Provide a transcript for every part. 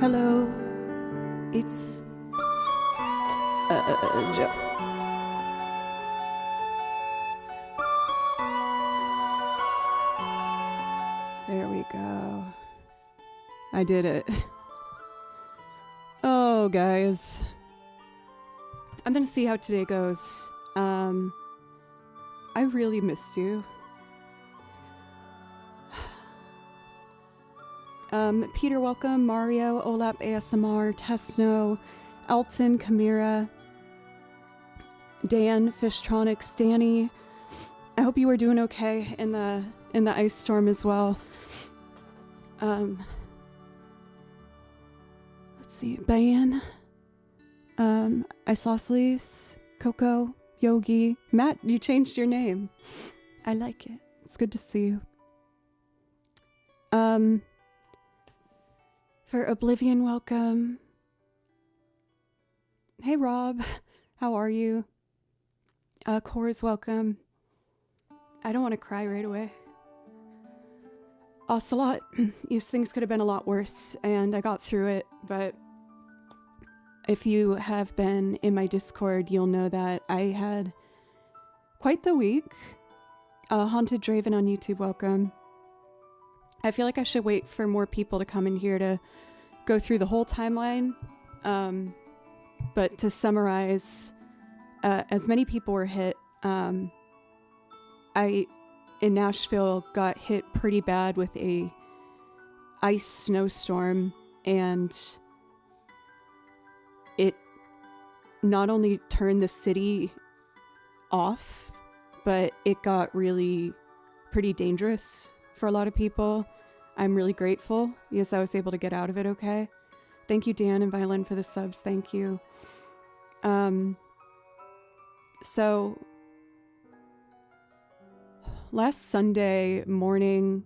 Hello, it's Joe. There we go. I did it. Oh, guys. I'm gonna see how today goes. I really missed you. Peter, welcome. Mario, Olap ASMR, Tesno, Elton, Kamira, Dan, Fishtronics, Danny. I hope you were doing okay in the ice storm as well. Let's see, Bayan, Isosceles, Coco, Yogi, Matt. You changed your name. I like it. It's good to see you. For Oblivion, welcome. Hey, Rob. How are you? Cora's welcome. I don't want to cry right away. Ocelot, these things could have been a lot worse, and I got through it, but if you have been in my Discord, you'll know that I had quite the week. Haunted Draven on YouTube, welcome. I feel like I should wait for more people to come in here to go through the whole timeline. But to summarize, as many people were hit, I, in Nashville, got hit pretty bad with a ice snowstorm, and it not only turned the city off, but it got really pretty dangerous for a lot of people. I'm really grateful because I was able to get out of it okay. Thank you, Dan and Violin, for the subs. Thank you. So last Sunday morning,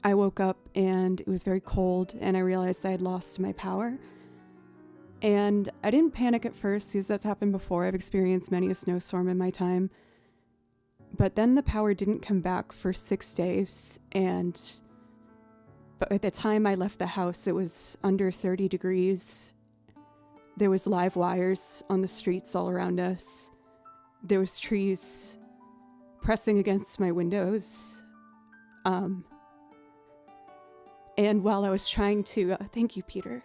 I woke up and it was very cold, and I realized I had lost my power. And I didn't panic at first because that's happened before. I've experienced many a snowstorm in my time. But then the power didn't come back for 6 days, but at the time I left the house, it was under 30 degrees. There was live wires on the streets all around us. There was trees pressing against my windows. And while I was trying to, thank you, Peter.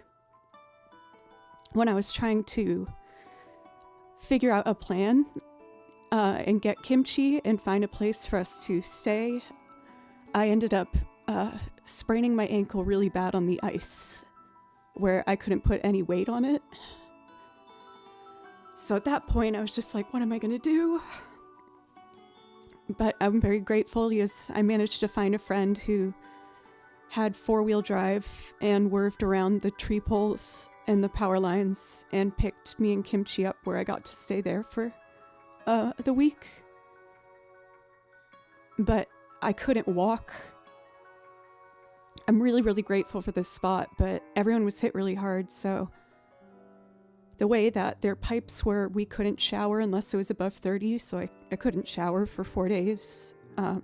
When I was trying to figure out a plan and get kimchi and find a place for us to stay, I ended up spraining my ankle really bad on the ice, where I couldn't put any weight on it. So at that point, I was just like, what am I gonna do? But I'm very grateful because I managed to find a friend who had 4-wheel drive and wurved around the tree poles and the power lines and picked me and Kimchi up, where I got to stay there for the week. But I couldn't walk. I'm really, really grateful for this spot, but everyone was hit really hard, so the way that their pipes were, we couldn't shower unless it was above 30, so I couldn't shower for 4 days. I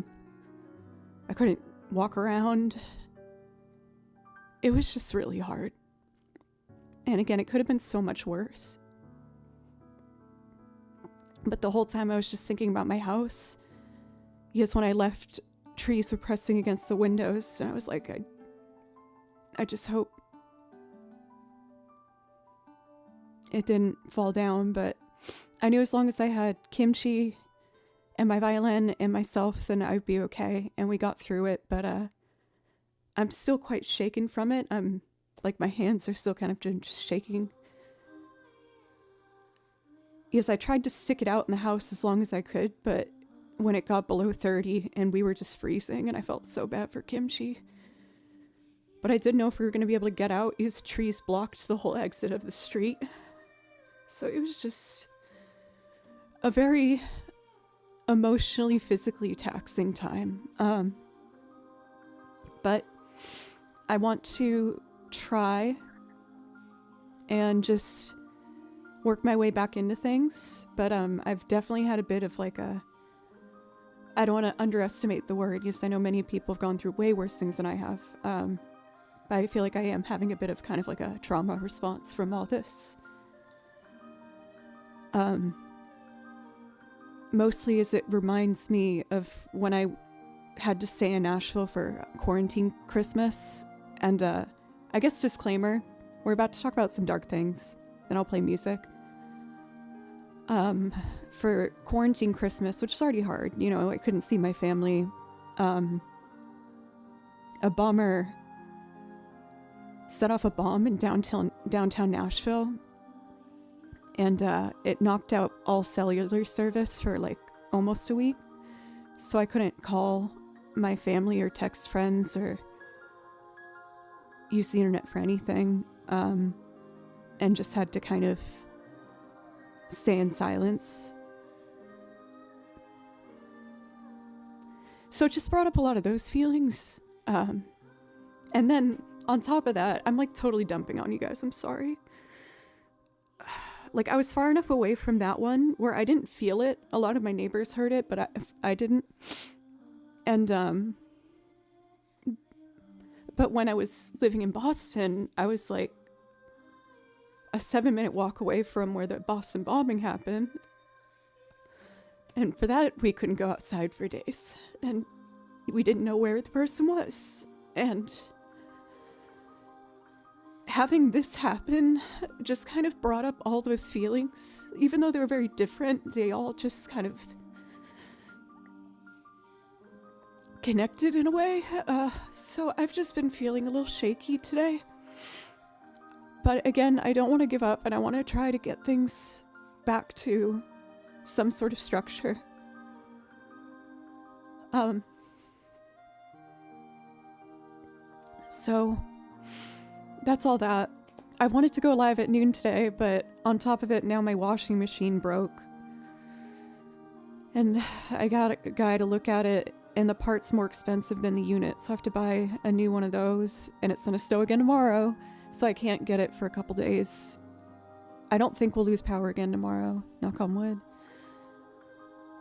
couldn't walk around. It was just really hard. And again, it could have been so much worse. But the whole time I was just thinking about my house, because when I left, trees were pressing against the windows, and I was like, I just hope it didn't fall down. But I knew as long as I had kimchi and my violin and myself, then I'd be okay, and we got through it. But I'm still quite shaken from it. I'm like, my hands are still kind of just shaking. Yes, I tried to stick it out in the house as long as I could, but when it got below 30 and we were just freezing, and I felt so bad for Kimchi. But I didn't know if we were going to be able to get out because trees blocked the whole exit of the street. So it was just a very emotionally, physically taxing time. But I want to try and just work my way back into things. But I've definitely had a bit of like I don't want to underestimate the word, because I know many people have gone through way worse things than I have. But I feel like I am having a bit of kind of like a trauma response from all this. Mostly as it reminds me of when I had to stay in Nashville for quarantine Christmas. And I guess disclaimer, we're about to talk about some dark things, then I'll play music. For quarantine Christmas, which is already hard, you know, I couldn't see my family. A bomber set off a bomb in downtown Nashville, and it knocked out all cellular service for like almost a week. So I couldn't call my family or text friends or use the internet for anything, and just had to kind of stay in silence. So it just brought up a lot of those feelings. And then on top of that, I'm like totally dumping on you guys. I'm sorry. Like I was far enough away from that one where I didn't feel it. A lot of my neighbors heard it, but I didn't. And, but when I was living in Boston, I was like a 7-minute walk away from where the Boston bombing happened. And for that, we couldn't go outside for days. And we didn't know where the person was. And having this happen just kind of brought up all those feelings. Even though they were very different, they all just kind of connected in a way. So I've just been feeling a little shaky today. But again, I don't want to give up, and I want to try to get things back to some sort of structure. So that's all that. I wanted to go live at noon today, but on top of it, now my washing machine broke. And I got a guy to look at it, and the part's more expensive than the unit, so I have to buy a new one of those, and it's gonna snow again tomorrow, so I can't get it for a couple days. I don't think we'll lose power again tomorrow, knock on wood.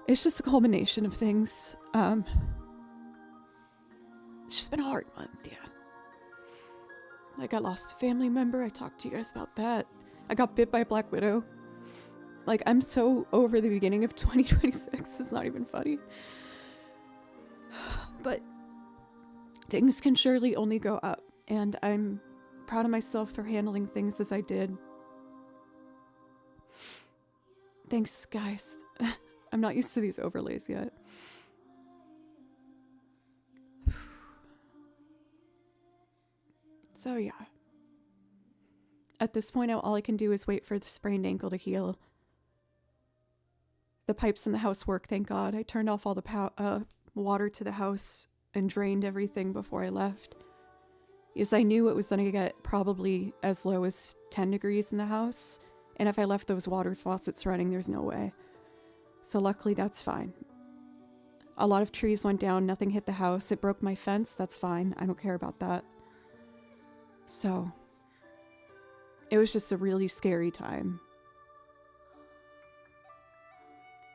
It's just a culmination of things. It's just been a hard month, yeah. Like, I lost a family member. I talked to you guys about that. I got bit by a black widow. Like, I'm so over the beginning of 2026. It's not even funny. But things can surely only go up. And I'm proud of myself for handling things as I did. Thanks, guys. I'm not used to these overlays yet. So yeah. At this point, all I can do is wait for the sprained ankle to heal. The pipes in the house work, thank God. I turned off all the water to the house and drained everything before I left. Because I knew it was going to get probably as low as 10 degrees in the house. And if I left those water faucets running, there's no way. So luckily, that's fine. A lot of trees went down, nothing hit the house. It broke my fence, that's fine. I don't care about that. So, it was just a really scary time.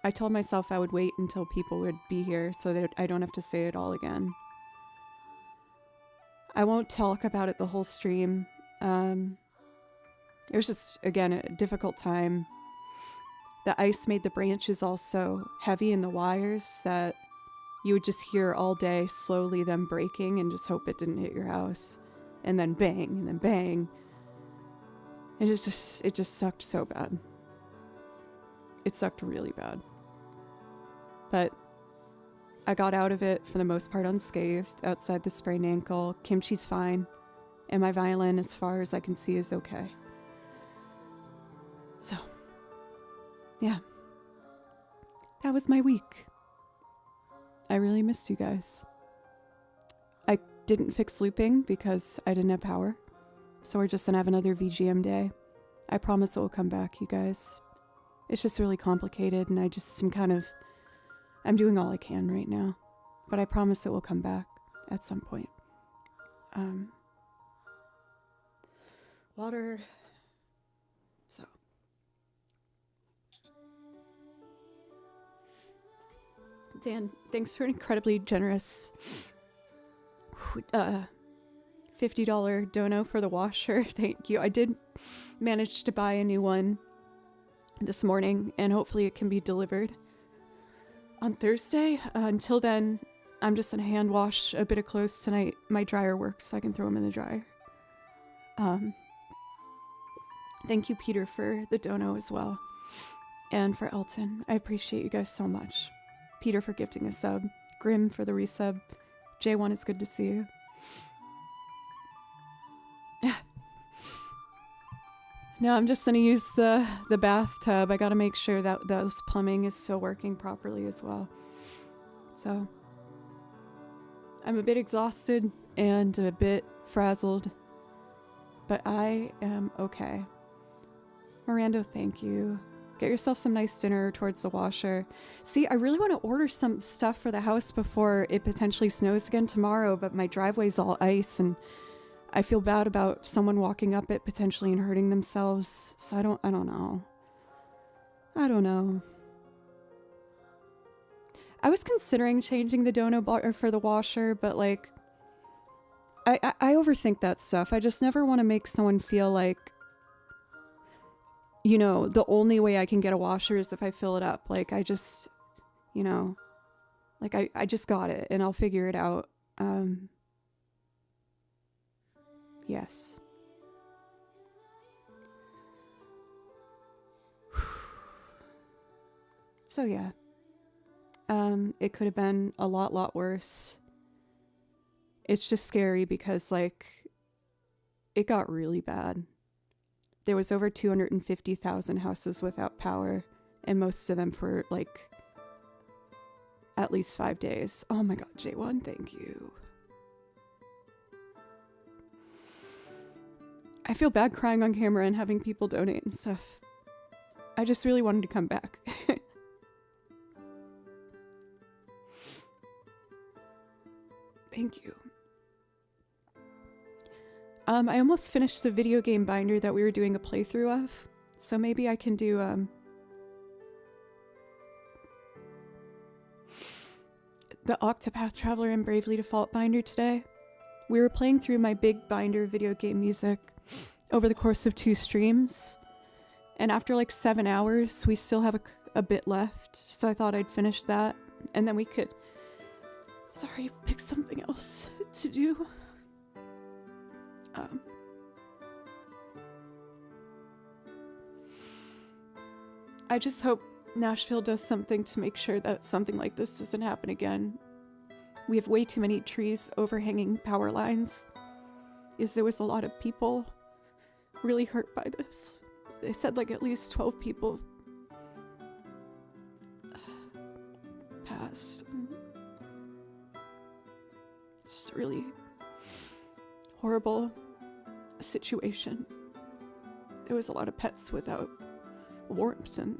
I told myself I would wait until people would be here so that I don't have to say it all again. I won't talk about it the whole stream. It was just, again, a difficult time. The ice made the branches also heavy in the wires that you would just hear all day, slowly them breaking, and just hope it didn't hit your house. And then bang, and then bang. It just sucked so bad. It sucked really bad. But I got out of it for the most part unscathed, outside the sprained ankle. Kimchi's fine. And my violin, as far as I can see, is okay. So, yeah. That was my week. I really missed you guys. I didn't fix looping because I didn't have power. So we're just gonna have another VGM day. I promise it will come back, you guys. It's just really complicated, and I'm doing all I can right now. But I promise it will come back at some point. Water. So. Dan, thanks for an incredibly generous $50 dono for the washer. Thank you. I did manage to buy a new one this morning, and hopefully it can be delivered on Thursday. Until then, I'm just gonna hand wash a bit of clothes tonight. My dryer works, so I can throw them in the dryer. Thank you, Peter, for the dono as well. And for Elton. I appreciate you guys so much. Peter for gifting a sub. Grim for the resub. J1, it's good to see you. Now I'm just gonna use the bathtub. I gotta make sure that those plumbing is still working properly as well. So I'm a bit exhausted and a bit frazzled, but I am okay. Miranda, thank you. Get yourself some nice dinner towards the washer. See, I really want to order some stuff for the house before it potentially snows again tomorrow, but my driveway's all ice and I feel bad about someone walking up it potentially and hurting themselves. So I don't know. I don't know. I was considering changing the dono bar for the washer, but like, I overthink that stuff. I just never want to make someone feel like, you know, the only way I can get a washer is if I fill it up. Like, I just, you know, like I just got it and I'll figure it out. Yes. So yeah. It could have been a lot worse. It's just scary because, like, it got really bad. There was over 250,000 houses without power, and most of them for, like, at least 5 days. Oh my god, J1, thank you. I feel bad crying on camera and having people donate and stuff. I just really wanted to come back. Thank you. I almost finished the video game binder that we were doing a playthrough of, so maybe I can do the Octopath Traveler and Bravely Default binder today. We were playing through my big binder video game music over the course of 2 streams, and after like 7 hours, we still have a bit left, so I thought I'd finish that, and then we could, pick something else to do. I just hope Nashville does something to make sure that something like this doesn't happen again. We have way too many trees overhanging power lines. There was a lot of people really hurt by this. They said like at least 12 people passed. It's a really horrible situation. There was a lot of pets without warmth and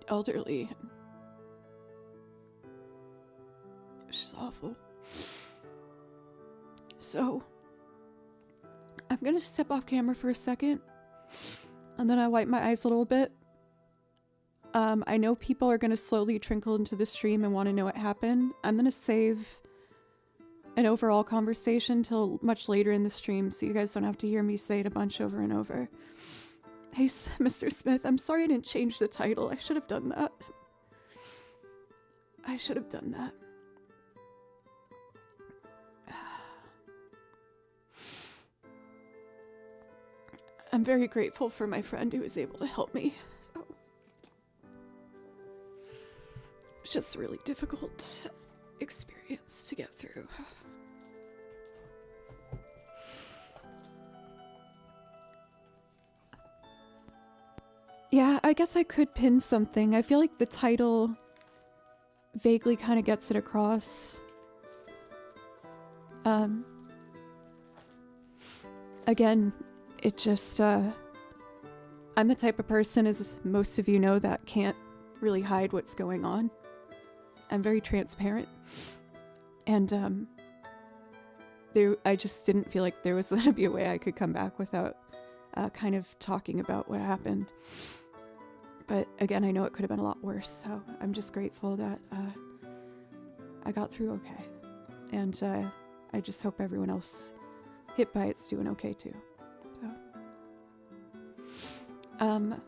elderly. It's just awful. So I'm gonna step off camera for a second and then I wipe my eyes a little bit. I know people are gonna slowly trickle into the stream and want to know what happened. I'm gonna save an overall conversation till much later in the stream so you guys don't have to hear me say it a bunch over and over. Hey, Mr. Smith, I'm sorry I didn't change the title. I should have done that. I should have done that. I'm very grateful for my friend who was able to help me. So it's just a really difficult experience to get through. Yeah, I guess I could pin something. I feel like the title vaguely kind of gets it across. Again, it just, I'm the type of person, as most of you know, that can't really hide what's going on. I'm very transparent. And, I just didn't feel like there was going to be a way I could come back without kind of talking about what happened. But again, I know it could have been a lot worse, so I'm just grateful that I got through okay. And I just hope everyone else hit by it's doing okay too. So,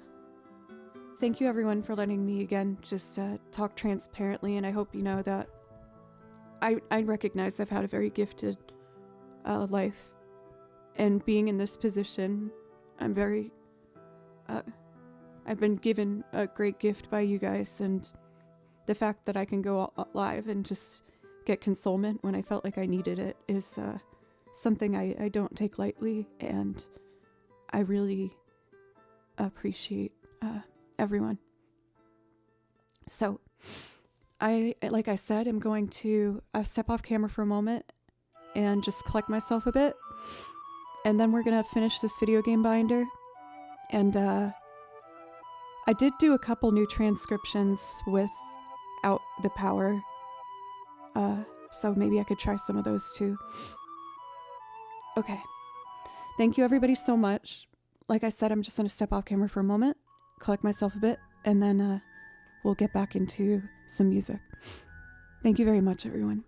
thank you everyone for letting me again just talk transparently, and I hope you know that I recognize I've had a very gifted life, and being in this position, I'm very I've been given a great gift by you guys, and the fact that I can go live and just get consolement when I felt like I needed it is something I don't take lightly, and I really appreciate everyone. So like I said, I'm going to step off camera for a moment and just collect myself a bit, and then we're gonna finish this video game binder. And I did do a couple new transcriptions without the power, so maybe I could try some of those too. Okay, thank you everybody so much. Like I said, I'm just gonna step off camera for a moment, collect myself a bit, and then we'll get back into some music. Thank you very much, everyone.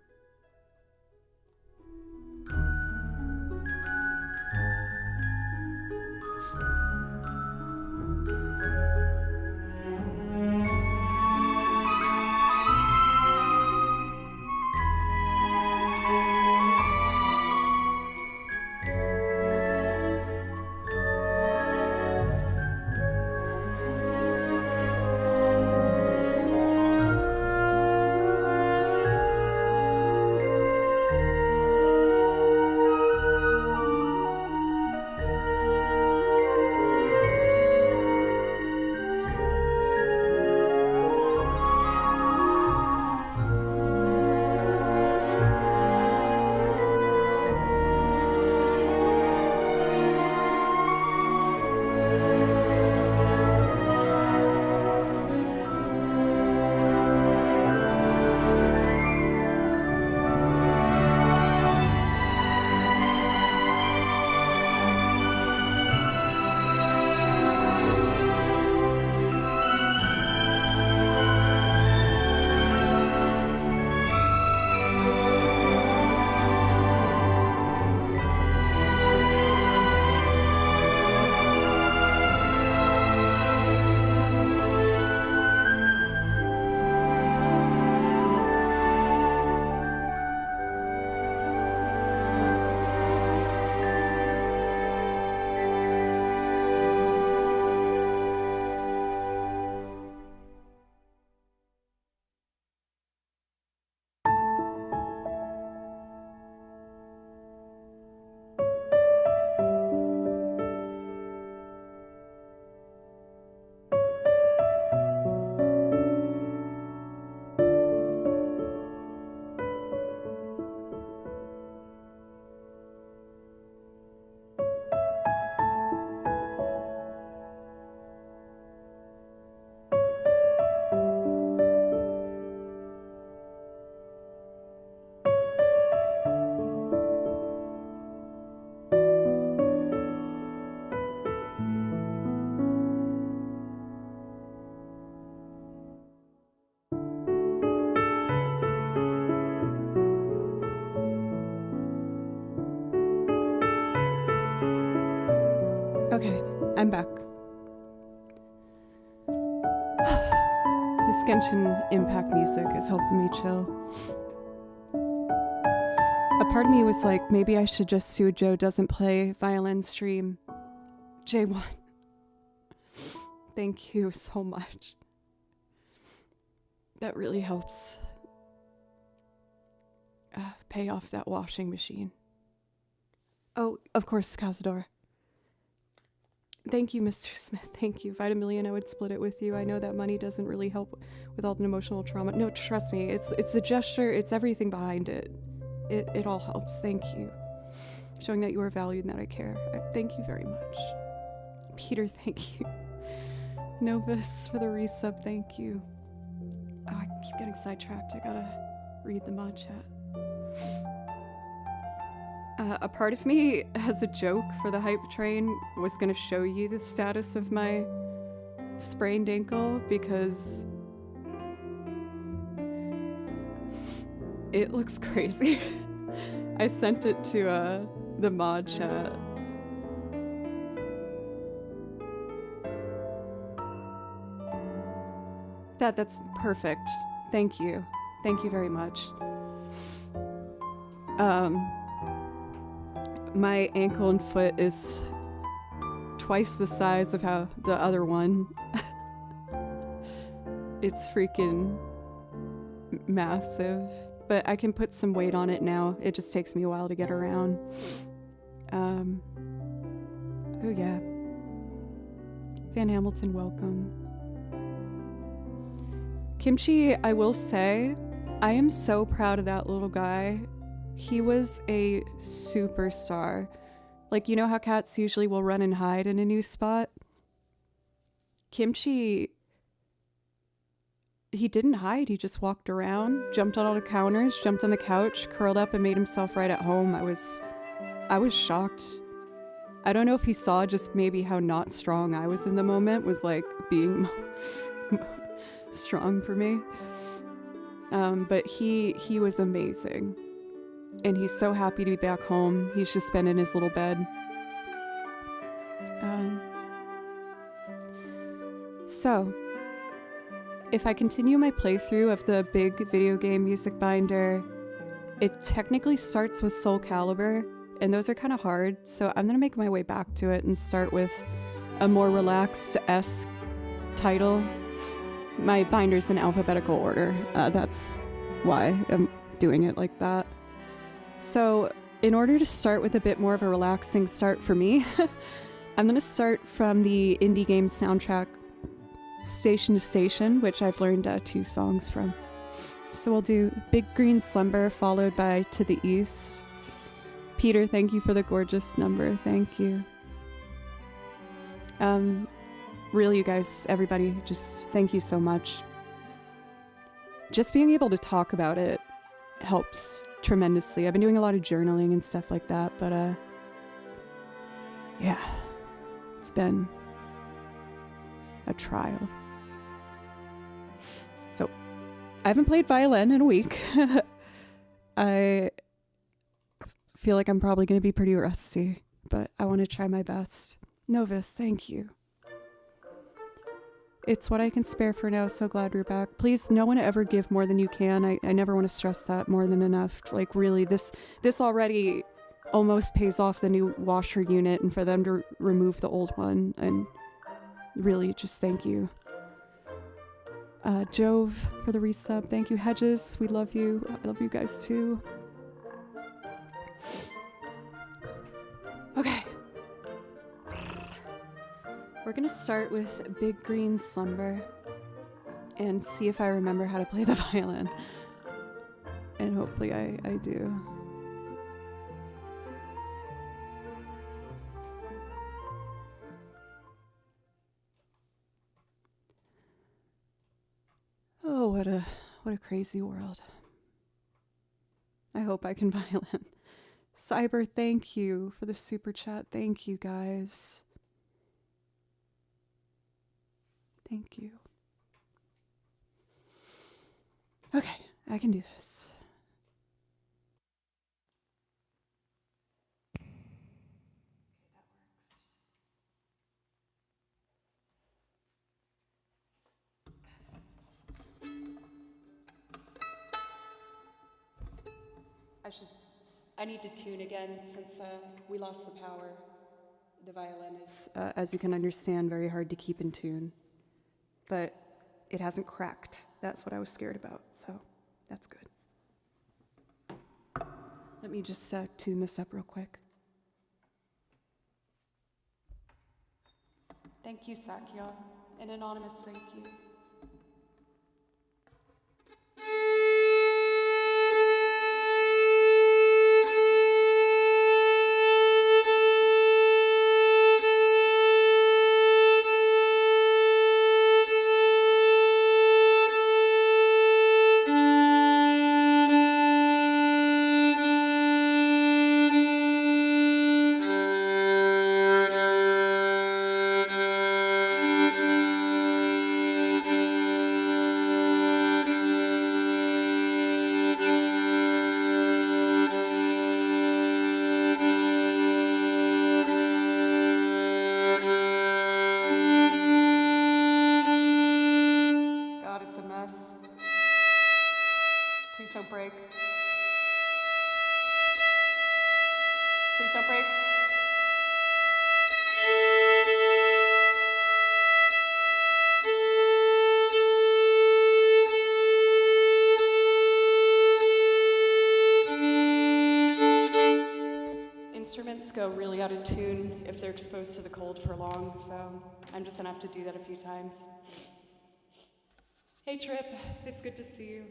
Okay, I'm back. This Genshin Impact music is helping me chill. A part of me was like, maybe I should just sue Joe doesn't play violin stream. J1. Thank you so much. That really helps pay off that washing machine. Oh, of course, Cazador. Thank you, Mr. Smith. Thank you. If I had $1 million, I would split it with you. I know that money doesn't really help with all the emotional trauma. No, trust me. It's a gesture. It's everything behind it. It all helps. Thank you. Showing that you are valued and that I care. Thank you very much. Peter, thank you. Novus for the resub. Thank you. Oh, I keep getting sidetracked. I gotta read the mod chat. A part of me, as a joke for the hype train, was going to show you the status of my sprained ankle because it looks crazy. I sent it to the mod chat. That's perfect. Thank you. Thank you very much. My ankle and foot is twice the size of how the other one. It's freaking massive, but I can put some weight on it now. It just takes me a while to get around. Oh yeah. Van Hamilton, welcome. Kimchi, I will say, I am so proud of that little guy. He was a superstar. Like, you know how cats usually will run and hide in a new spot? Kimchi, he didn't hide. He just walked around, jumped on all the counters, jumped on the couch, curled up and made himself right at home. I was shocked. I don't know if he saw just maybe how not strong I was in the moment was like being strong for me. But he was amazing. And he's so happy to be back home. He's just been in his little bed. So, if I continue my playthrough of the big video game music binder, it technically starts with Soul Calibur, and those are kind of hard, so I'm gonna make my way back to it and start with a more relaxed-esque title. My binder's in alphabetical order. That's why I'm doing it like that. So, in order to start with a bit more of a relaxing start for me, I'm gonna start from the indie game soundtrack, Station to Station, which I've learned 2 songs from. So we'll do Big Green Slumber, followed by To the East. Peter, thank you for the gorgeous number. Thank you. Really, you guys, everybody, just thank you so much. Just being able to talk about it helps tremendously. I've been doing a lot of journaling and stuff like that, but yeah, it's been a trial. So, I haven't played violin in a week. I feel like I'm probably going to be pretty rusty, but I want to try my best. Novus, thank you. It's what I can spare for now. So glad we're back. Please, no one ever give more than you can. I never want to stress that more than enough. Like, really, this already almost pays off the new washer unit, and for them to remove the old one, and really, just thank you. Jove for the resub. Thank you, Hedges. We love you. I love you guys too. Okay. We're gonna start with Big Green Slumber and see if I remember how to play the violin. And hopefully I do. Oh, what a crazy world. I hope I can violin. Cyber, thank you for the super chat. Thank you, guys. Thank you. Okay, I can do this. I need to tune again since we lost the power. The violin is, as you can understand, very hard to keep in tune. But it hasn't cracked. That's what I was scared about, so that's good. Let me just tune this up real quick. Thank you, Sakyon. And Anonymous, thank you. don't break. Instruments go really out of tune if they're exposed to the cold for long, so I'm just gonna have to do that a few times. Hey Trip, it's good to see you.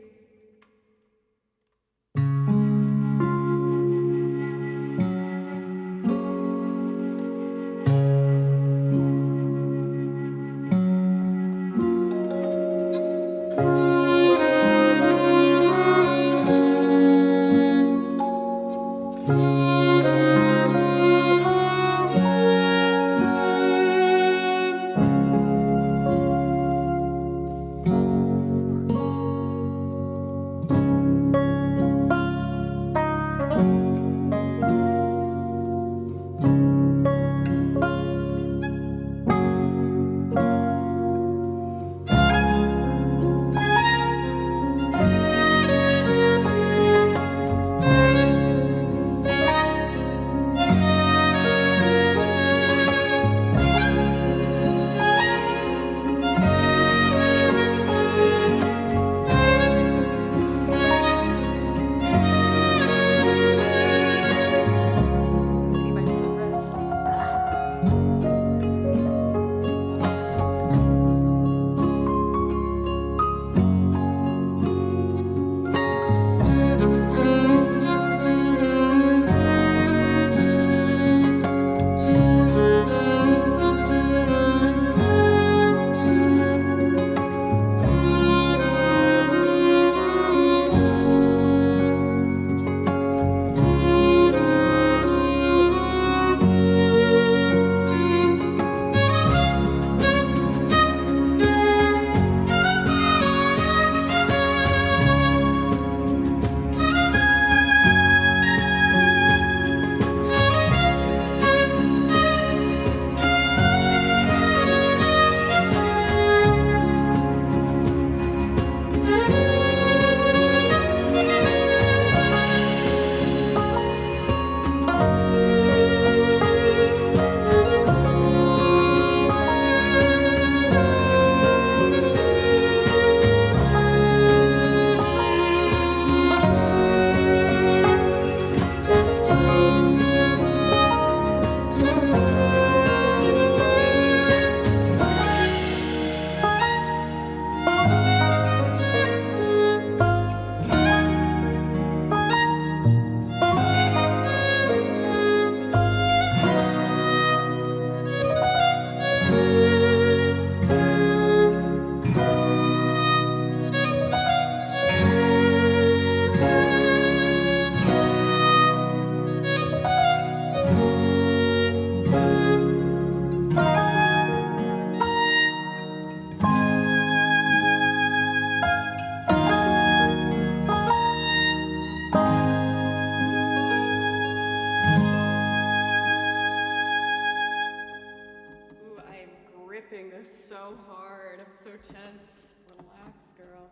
Gripping this so hard. I'm so tense. Relax, girl.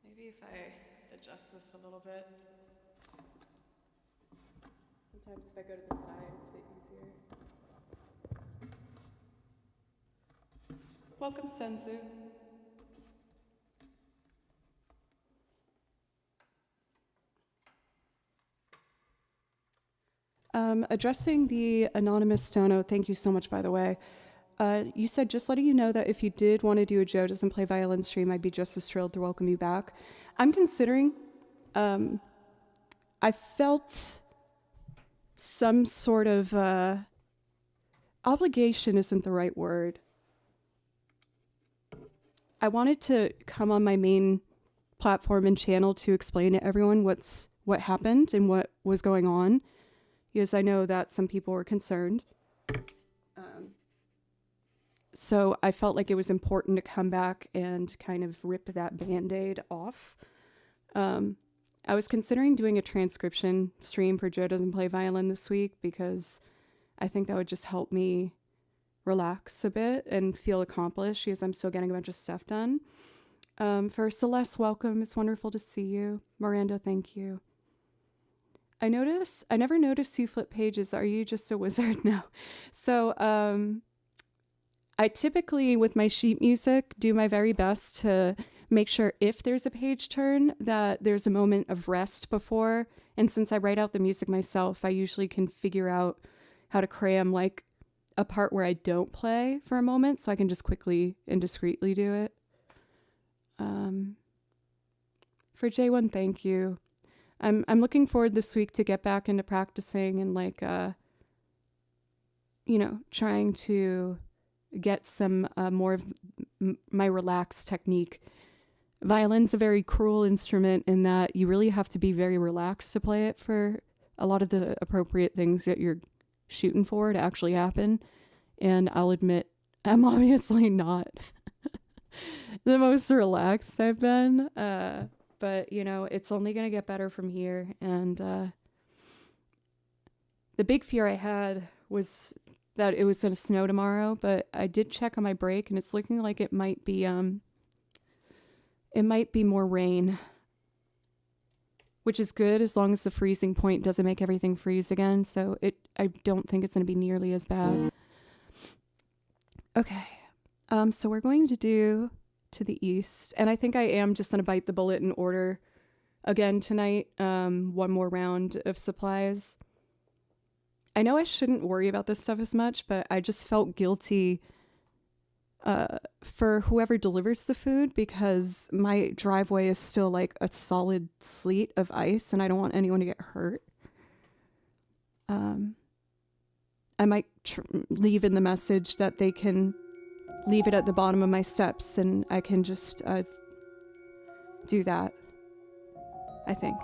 Maybe if I adjust this a little bit. Sometimes if I go to the side, it's a bit easier. Welcome, Senzu. Addressing the anonymous Stono, thank you so much, by the way. You said, just letting you know that if you did want to do a Joe Doesn't Play Violin stream, I'd be just as thrilled to welcome you back. I'm considering, I felt some sort of, obligation isn't the right word. I wanted to come on my main platform and channel to explain to everyone what happened and what was going on, because I know that some people were concerned. So I felt like it was important to come back and kind of rip that Band-Aid off. I was considering doing a transcription stream for Joe Doesn't Play Violin this week because I think that would just help me relax a bit and feel accomplished because I'm still getting a bunch of stuff done. For Celeste, welcome. It's wonderful to see you. Miranda, thank you. I never noticed you flip pages. Are you just a wizard? No. So I typically, with my sheet music, do my very best to make sure if there's a page turn that there's a moment of rest before. And since I write out the music myself, I usually can figure out how to cram like a part where I don't play for a moment, so I can just quickly and discreetly do it. For J1, thank you. I'm looking forward this week to get back into practicing and like trying to get some more of my relaxed technique. Violin's a very cruel instrument in that you really have to be very relaxed to play it for a lot of the appropriate things that you're shooting for to actually happen. And I'll admit, I'm obviously not the most relaxed I've been. But, it's only going to get better from here. And the big fear I had was that it was going to snow tomorrow, but I did check on my break and it's looking like it might be more rain, which is good as long as the freezing point doesn't make everything freeze again. So I don't think it's going to be nearly as bad. Okay. So we're going to do to the east, and I think I am just going to bite the bullet and order again tonight. One more round of supplies. I know I shouldn't worry about this stuff as much, but I just felt guilty for whoever delivers the food because my driveway is still like a solid sleet of ice and I don't want anyone to get hurt. I might leave in the message that they can leave it at the bottom of my steps and I can just do that, I think.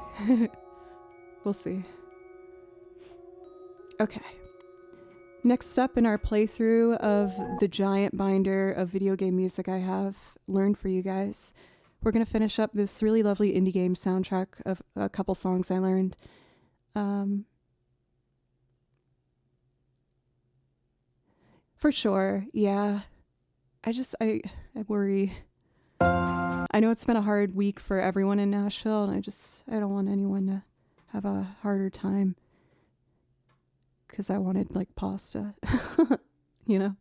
We'll see. Okay. Next up in our playthrough of the giant binder of video game music I have learned for you guys, we're going to finish up this really lovely indie game soundtrack of a couple songs I learned. For sure, yeah. I worry. I know it's been a hard week for everyone in Nashville, and I don't want anyone to have a harder time. Because I wanted, like, pasta, you know?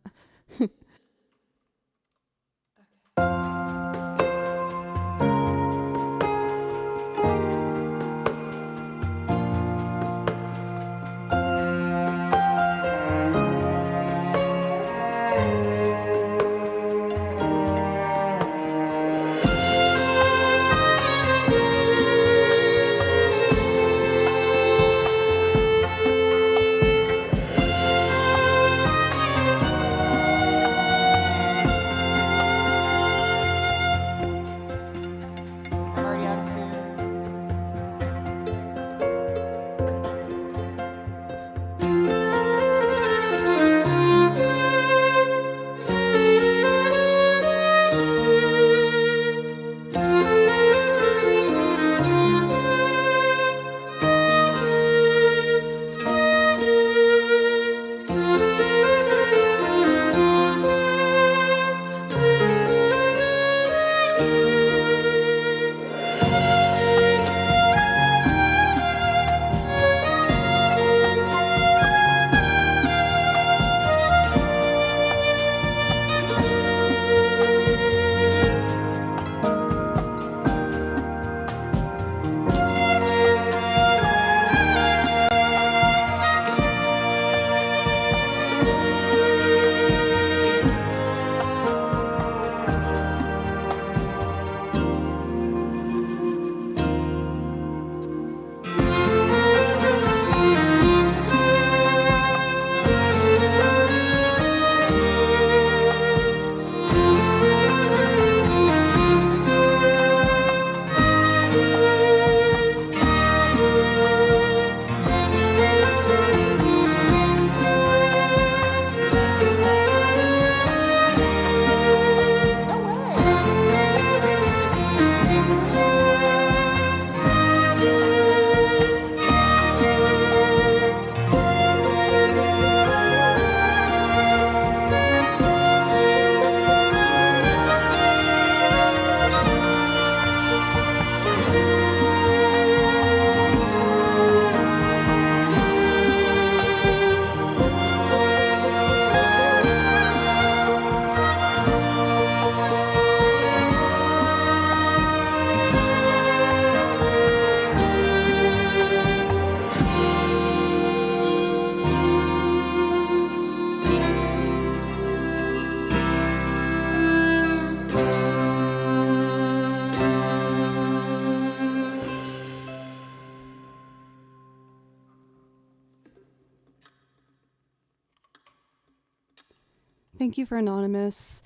Thank you for Anonymous.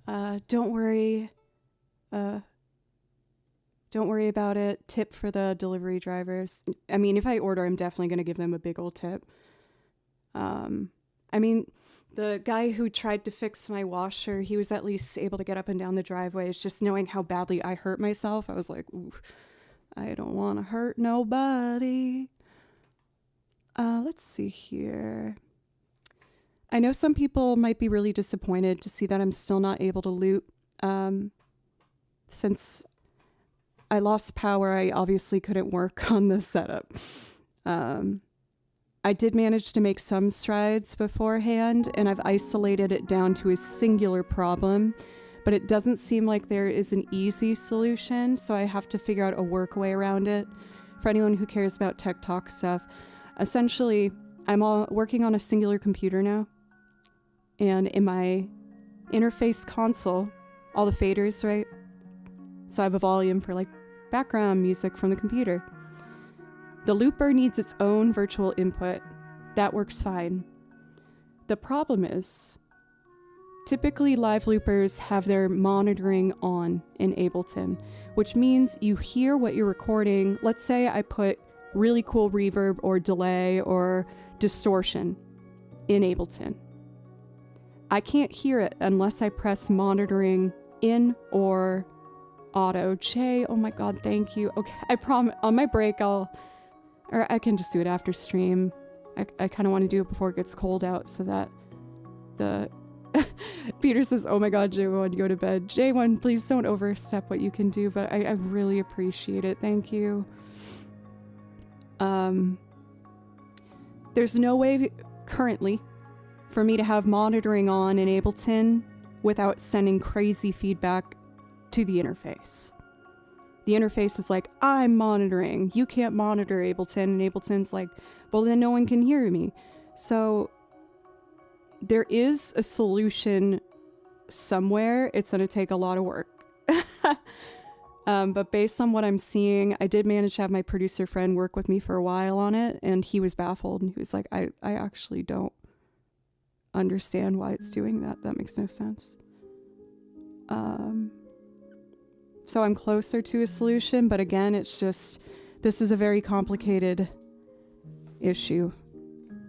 Don't worry. Don't worry about it. Tip for the delivery drivers. I mean, if I order, I'm definitely going to give them a big old tip. I mean, the guy who tried to fix my washer, he was at least able to get up and down the driveway. It's just knowing how badly I hurt myself. I was like, ooh, I don't want to hurt nobody. Let's see here. I know some people might be really disappointed to see that I'm still not able to loot. Since I lost power, I obviously couldn't work on the setup. I did manage to make some strides beforehand, and I've isolated it down to a singular problem, but it doesn't seem like there is an easy solution, so I have to figure out a workaway around it. For anyone who cares about tech talk stuff, essentially, I'm working on a singular computer now, and in my interface console, all the faders, right? So I have a volume for like background music from the computer. The looper needs its own virtual input. That works fine. The problem is, typically live loopers have their monitoring on in Ableton, which means you hear what you're recording. Let's say I put really cool reverb or delay or distortion in Ableton. I can't hear it unless I press monitoring in or auto. Jay, oh my god, thank you. Okay, I promise on my break I can just do it after stream. I kind of want to do it before it gets cold out so that the Peter says, oh my god, J1, go to bed. J1, please don't overstep what you can do, but I really appreciate it. Thank you. There's no way currently for me to have monitoring on in Ableton without sending crazy feedback to the interface. The interface is like, I'm monitoring. You can't monitor Ableton. And Ableton's like, well, then no one can hear me. So there is a solution somewhere. It's going to take a lot of work. But based on what I'm seeing, I did manage to have my producer friend work with me for a while on it. And he was baffled. And he was like, I actually don't understand why it's doing that. That makes no sense. So I'm closer to a solution, but again, it's just, this is a very complicated issue.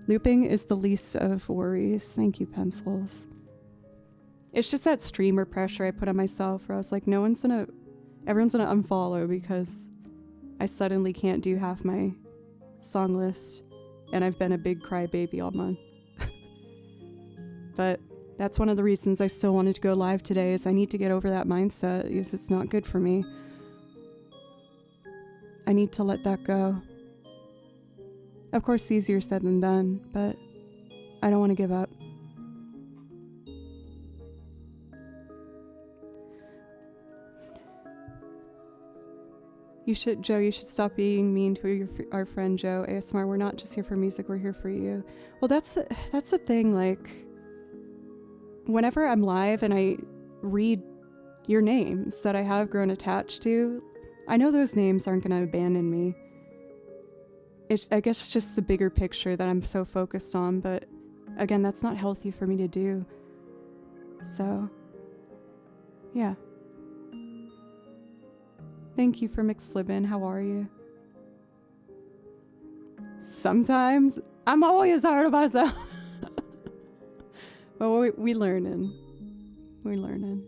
Looping is the least of worries. Thank you, Pencils. It's just that streamer pressure I put on myself where I was like, everyone's gonna unfollow because I suddenly can't do half my song list, and I've been a big crybaby all month. But that's one of the reasons I still wanted to go live today, is I need to get over that mindset, because it's not good for me. I need to let that go. Of course, easier said than done, but I don't want to give up. Joe, you should stop being mean to our friend Joe. ASMR, we're not just here for music, we're here for you. Well, that's the thing, like, whenever I'm live and I read your names that I have grown attached to, I know those names aren't going to abandon me. I guess it's just the bigger picture that I'm so focused on, but again, that's not healthy for me to do. So, yeah. Thank you for McSlibbin. How are you? Sometimes I'm always hard on myself. Well, we learning. We're learning.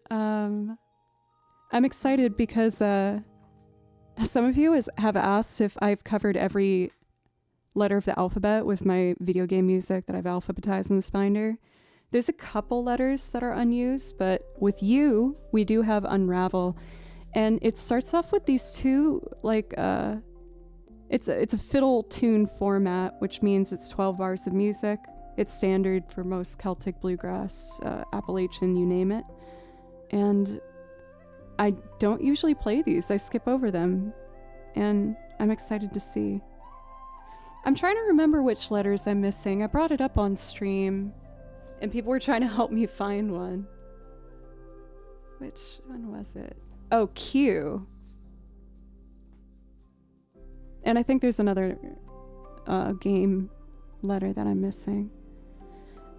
I'm excited because some of you have asked if I've covered every letter of the alphabet with my video game music that I've alphabetized in this binder. There's a couple letters that are unused, but with you, we do have Unravel. And it starts off with these two, like, it's a fiddle tune format, which means it's 12 bars of music. It's standard for most Celtic bluegrass, Appalachian, you name it. And I don't usually play these. I skip over them. And I'm excited to see. I'm trying to remember which letters I'm missing. I brought it up on stream, and people were trying to help me find one. Which one was it? Oh, Q. And I think there's another game letter that I'm missing.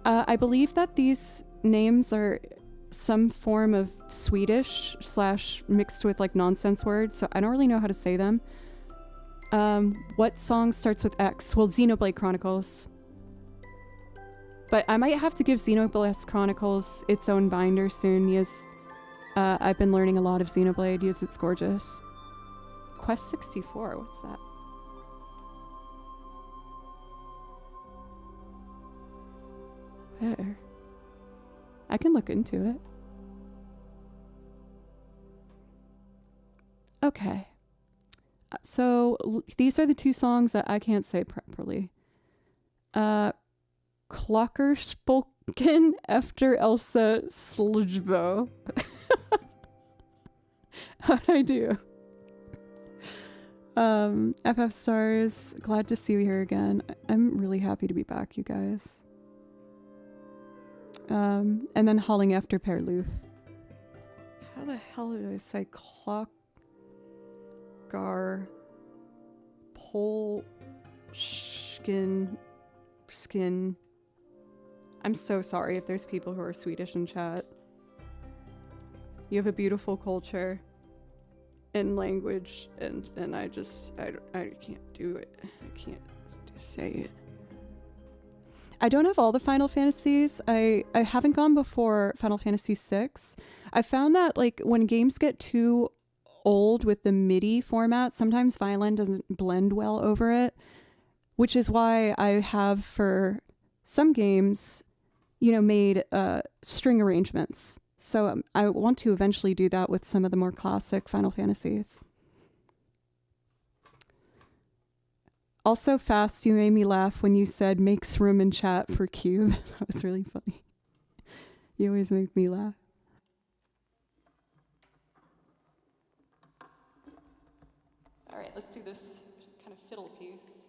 I believe that these names are some form of Swedish / mixed with like nonsense words, so I don't really know how to say them. What song starts with X? Well, Xenoblade Chronicles. But I might have to give Xenoblade Chronicles its own binder soon, because I've been learning a lot of Xenoblade, because it's gorgeous. Quest 64, what's that? Where? I can look into it. Okay. So these are the two songs that I can't say properly. Klokkerspoken efter Elsa Slujbo. How'd I do? FF Stars, glad to see you here again. I'm really happy to be back, you guys. And then Hauling After Perloof. How the hell did I say Klokkar Pol Skin? I'm so sorry if there's people who are Swedish in chat. You have a beautiful culture and language, and I can't do it. I can't say it. I don't have all the Final Fantasies. I haven't gone before Final Fantasy VI. I found that like when games get too old with the MIDI format, sometimes violin doesn't blend well over it, which is why I have for some games, made string arrangements. So I want to eventually do that with some of the more classic Final Fantasies. Also, Fast, you made me laugh when you said makes room in chat for Cube. That was really funny. You always make me laugh. All right, let's do this kind of fiddle piece.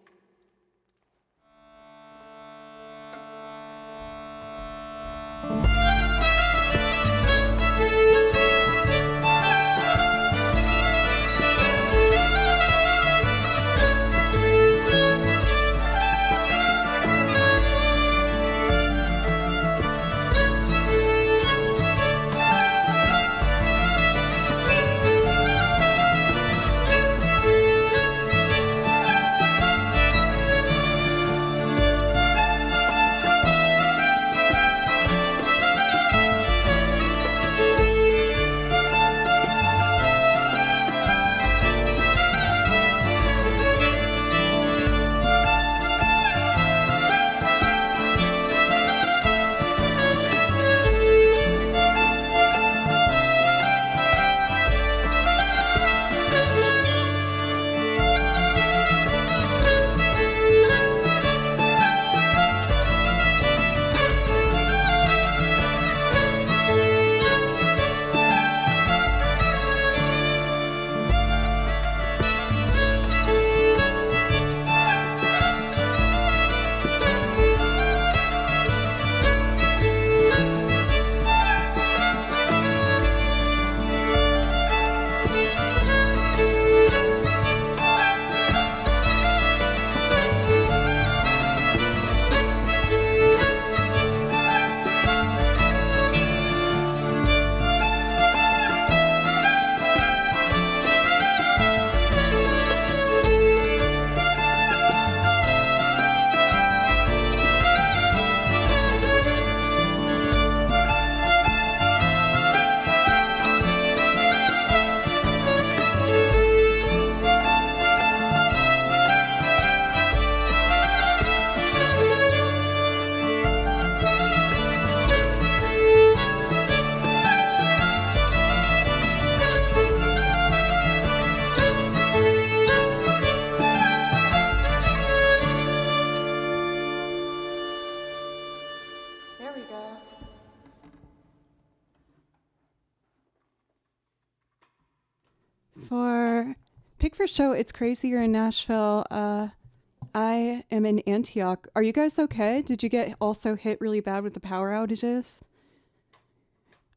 For Pick for Show, it's crazy you're in Nashville. I am in Antioch. Are you guys okay? Did you get also hit really bad with the power outages?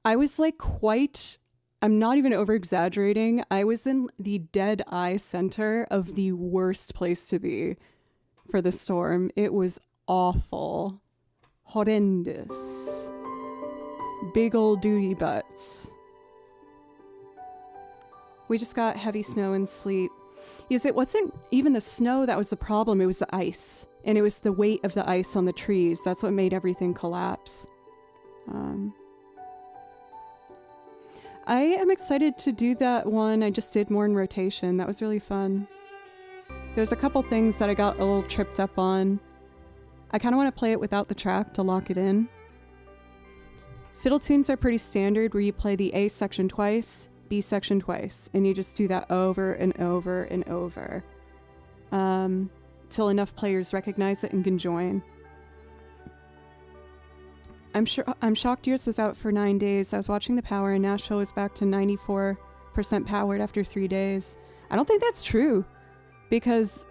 I was like I'm not even over exaggerating. I was in the dead eye center of the worst place to be for the storm. It was awful. horrendous. Big old duty butts. We just got heavy snow and sleet. Because it wasn't even the snow that was the problem, it was the ice. And it was the weight of the ice on the trees. That's what made everything collapse. I am excited to do that one I just did more in rotation. That was really fun. There's a couple things that I got a little tripped up on. I kind of want to play it without the track to lock it in. Fiddle tunes are pretty standard, where you play the A section twice, B section twice, and you just do that over and over and over. Till enough players recognize it and can join. I'm shocked yours was out for 9 days. I was watching the power and Nashville was back to 94% powered after 3 days. I don't think that's true, because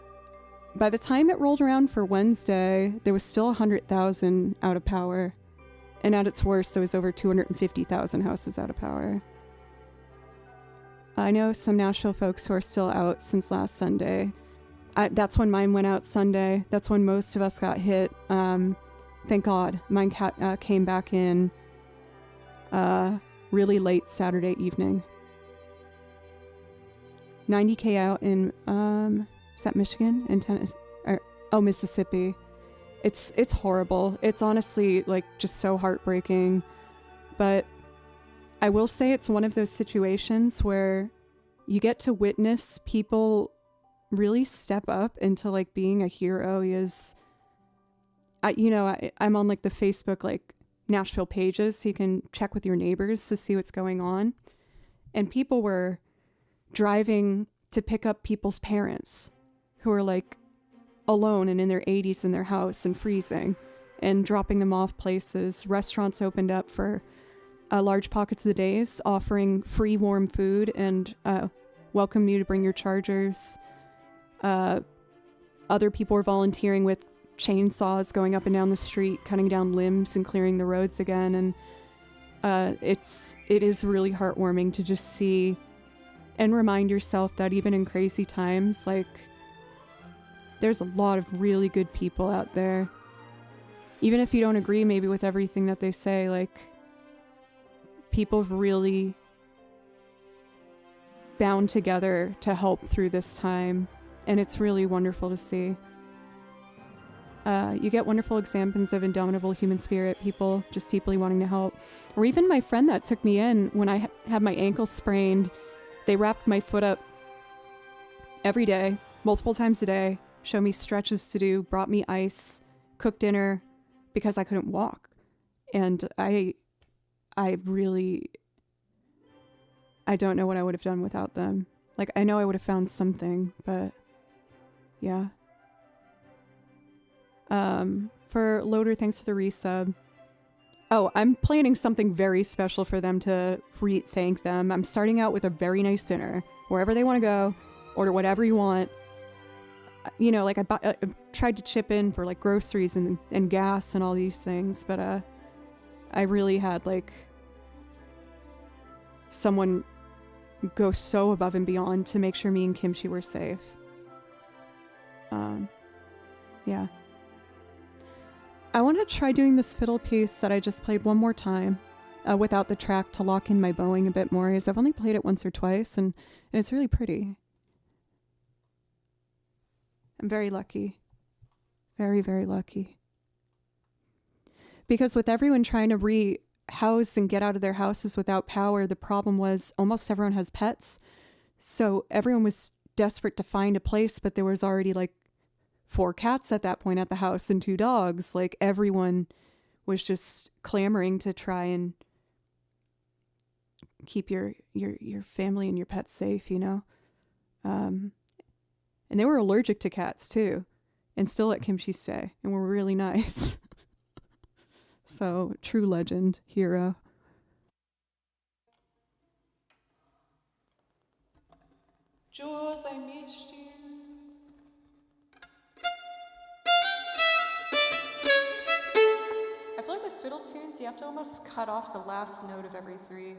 by the time it rolled around for Wednesday, there was still 100,000 out of power. And at its worst, there was over 250,000 houses out of power. I know some Nashville folks who are still out since last Sunday. That's when mine went out Sunday. That's when most of us got hit. Thank God. Mine came back in really late Saturday evening. 90K out in, is that Michigan? In Tennessee? Mississippi. It's horrible. It's honestly like just so heartbreaking. But I will say it's one of those situations where you get to witness people really step up into like being a hero. I'm on like the Facebook like Nashville pages, so you can check with your neighbors to see what's going on. And people were driving to pick up people's parents who are like alone and in their 80s in their house and freezing, and dropping them off places. Restaurants opened up for large pockets of the days, offering free warm food and welcome you to bring your chargers. Other people were volunteering with chainsaws, going up and down the street, cutting down limbs and clearing the roads again. And it is really heartwarming to just see and remind yourself that even in crazy times, like, there's a lot of really good people out there. Even if you don't agree maybe with everything that they say, like, people have really bound together to help through this time. And it's really wonderful to see. You get wonderful examples of indomitable human spirit, people just deeply wanting to help. Or even my friend that took me in when I had my ankle sprained, they wrapped my foot up every day, multiple times a day, showed me stretches to do, brought me ice, cooked dinner, because I couldn't walk. And I don't know what I would have done without them. Like, I know I would have found something, but yeah. For Loader, thanks for the resub. Oh, I'm planning something very special for them to thank them. I'm starting out with a very nice dinner. Wherever they want to go, order whatever you want. You know, like I tried to chip in for like groceries and gas and all these things, but I really had like someone go so above and beyond to make sure me and Kimchi were safe. Yeah. I want to try doing this fiddle piece that I just played one more time without the track to lock in my bowing a bit more, as I've only played it once or twice, and it's really pretty. I'm very lucky. Very, very lucky. Because with everyone trying to rehouse and get out of their houses without power, the problem was almost everyone has pets. So everyone was desperate to find a place, but there was already like 4 cats at that point at the house and 2 dogs. Like, everyone was just clamoring to try and keep your family and your pets safe, you know? And they were allergic to cats too, and still let Kimchi stay, and were really nice. So, true legend, hero. Jules, I missed you. I feel like with fiddle tunes, you have to almost cut off the last note of every 3.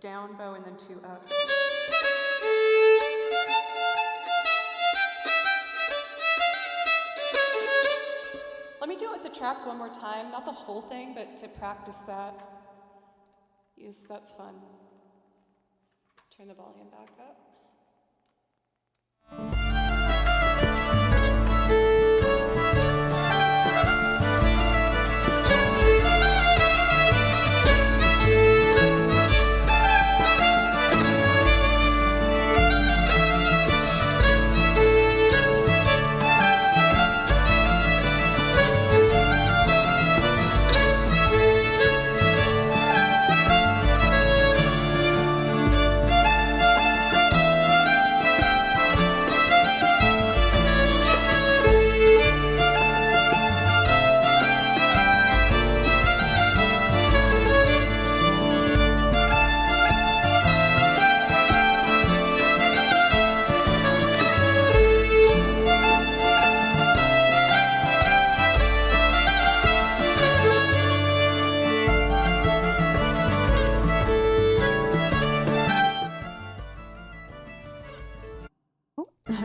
down bow and then 2 up. Let me do it with the track one more time, not the whole thing, but to practice that. Yes, that's fun. Turn the volume back up.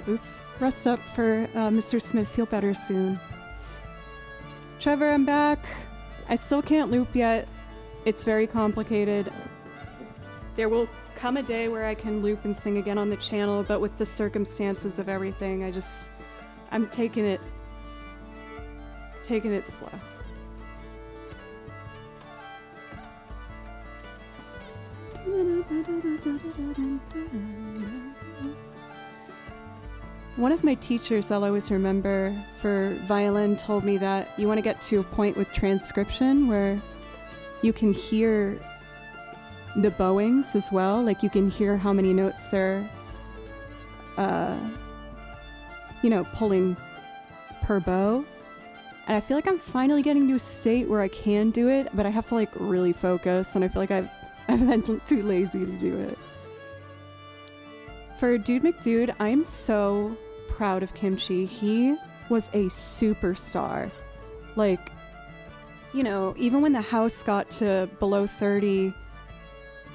Oops. Rest up for Mr. Smith. Feel better soon. Trevor, I'm back. I still can't loop yet. It's very complicated. There will come a day where I can loop and sing again on the channel, but with the circumstances of everything, I'm taking it slow. One of my teachers I'll always remember for violin told me that you want to get to a point with transcription where you can hear the bowings as well. Like you can hear how many notes they're, pulling per bow. And I feel like I'm finally getting to a state where I can do it, but I have to like really focus, and I feel like I've been too lazy to do it. For Dude McDude, I'm so proud of Kimchi. He was a superstar. Like, even when the house got to below 30,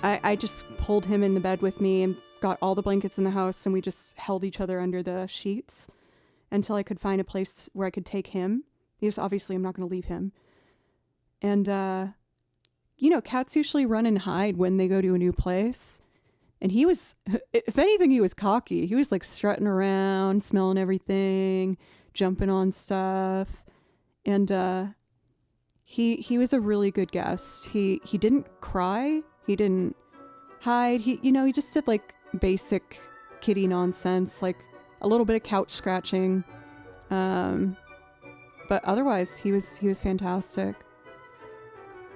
I just pulled him in the bed with me and got all the blankets in the house, and we just held each other under the sheets until I could find a place where I could take him. Because obviously I'm not going to leave him. And, cats usually run and hide when they go to a new place. And he was, if anything, he was cocky. He was like strutting around, smelling everything, jumping on stuff. And he was a really good guest. He didn't cry. He didn't hide. He just did like basic kitty nonsense, like a little bit of couch scratching. But otherwise, he was fantastic.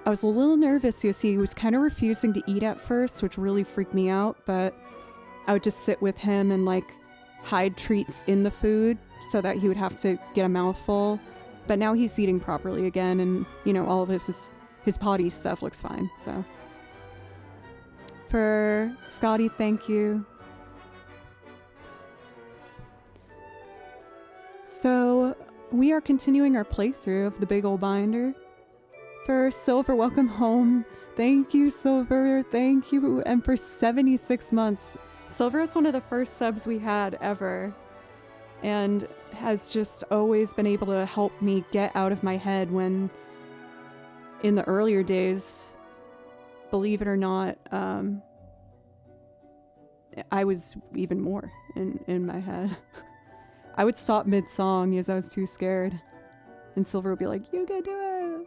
I was a little nervous because he was kind of refusing to eat at first, which really freaked me out, but I would just sit with him and like hide treats in the food so that he would have to get a mouthful. But now he's eating properly again, and all of his potty stuff looks fine. So for Scotty, thank you. So we are continuing our playthrough of the Big Ol' Binder. For Silver, welcome home. Thank you, Silver. Thank you. And for 76 months. Silver is one of the first subs we had ever, and has just always been able to help me get out of my head when, in the earlier days, believe it or not, I was even more in my head. I would stop mid-song because I was too scared. And Silver would be like, you can do it!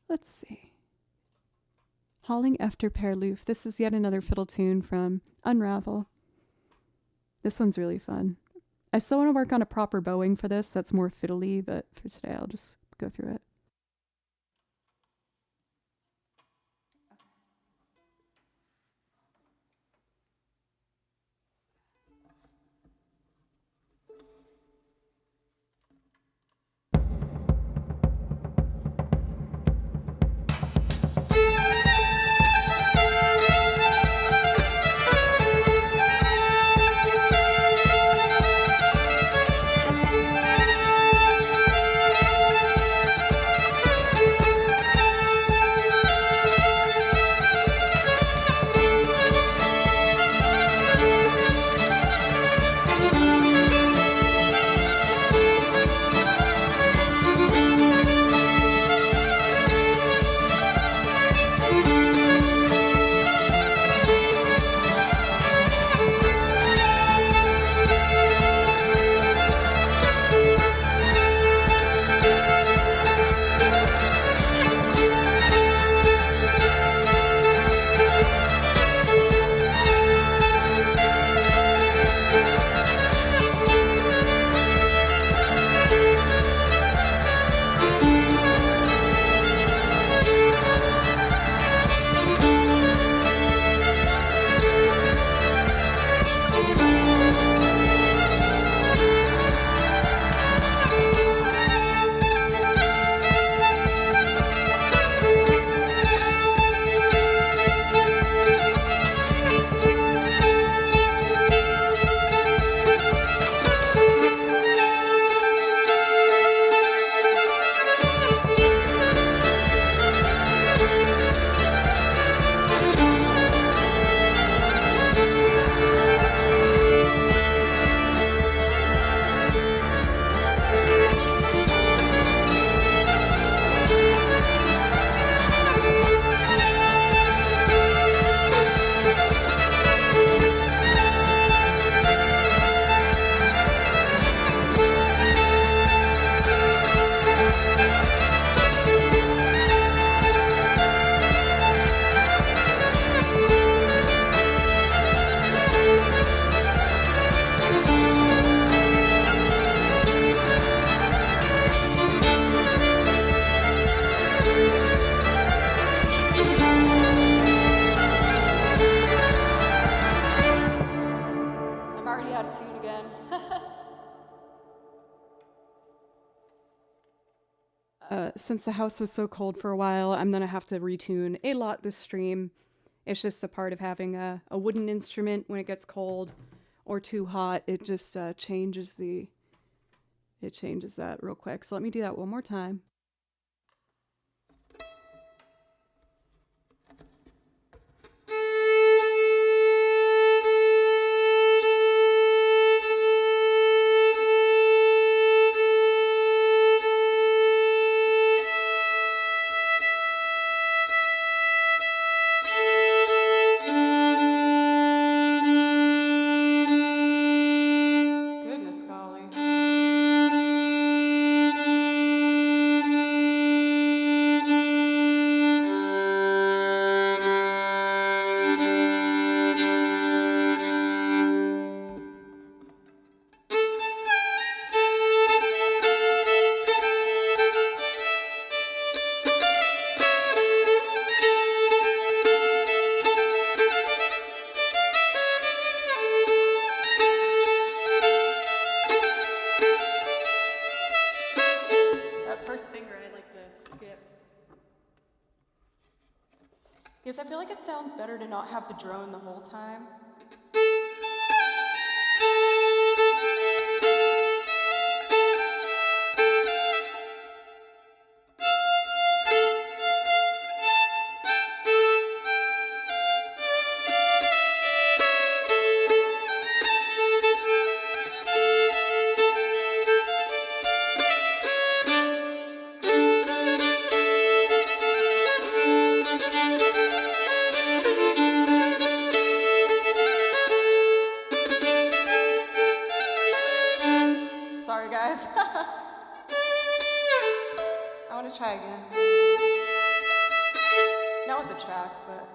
Let's see. Hauling Efter Perloof. This is yet another fiddle tune from Unravel. This one's really fun. I still want to work on a proper bowing for this that's more fiddly, but for today I'll just go through it. Since the house was so cold for a while, I'm going to have to retune a lot this stream. It's just a part of having a wooden instrument when it gets cold or too hot. It just changes that real quick. So let me do that one more time. Because I feel like it sounds better to not have the drone the whole time. Sorry, guys. I want to try again. Not with the track, but...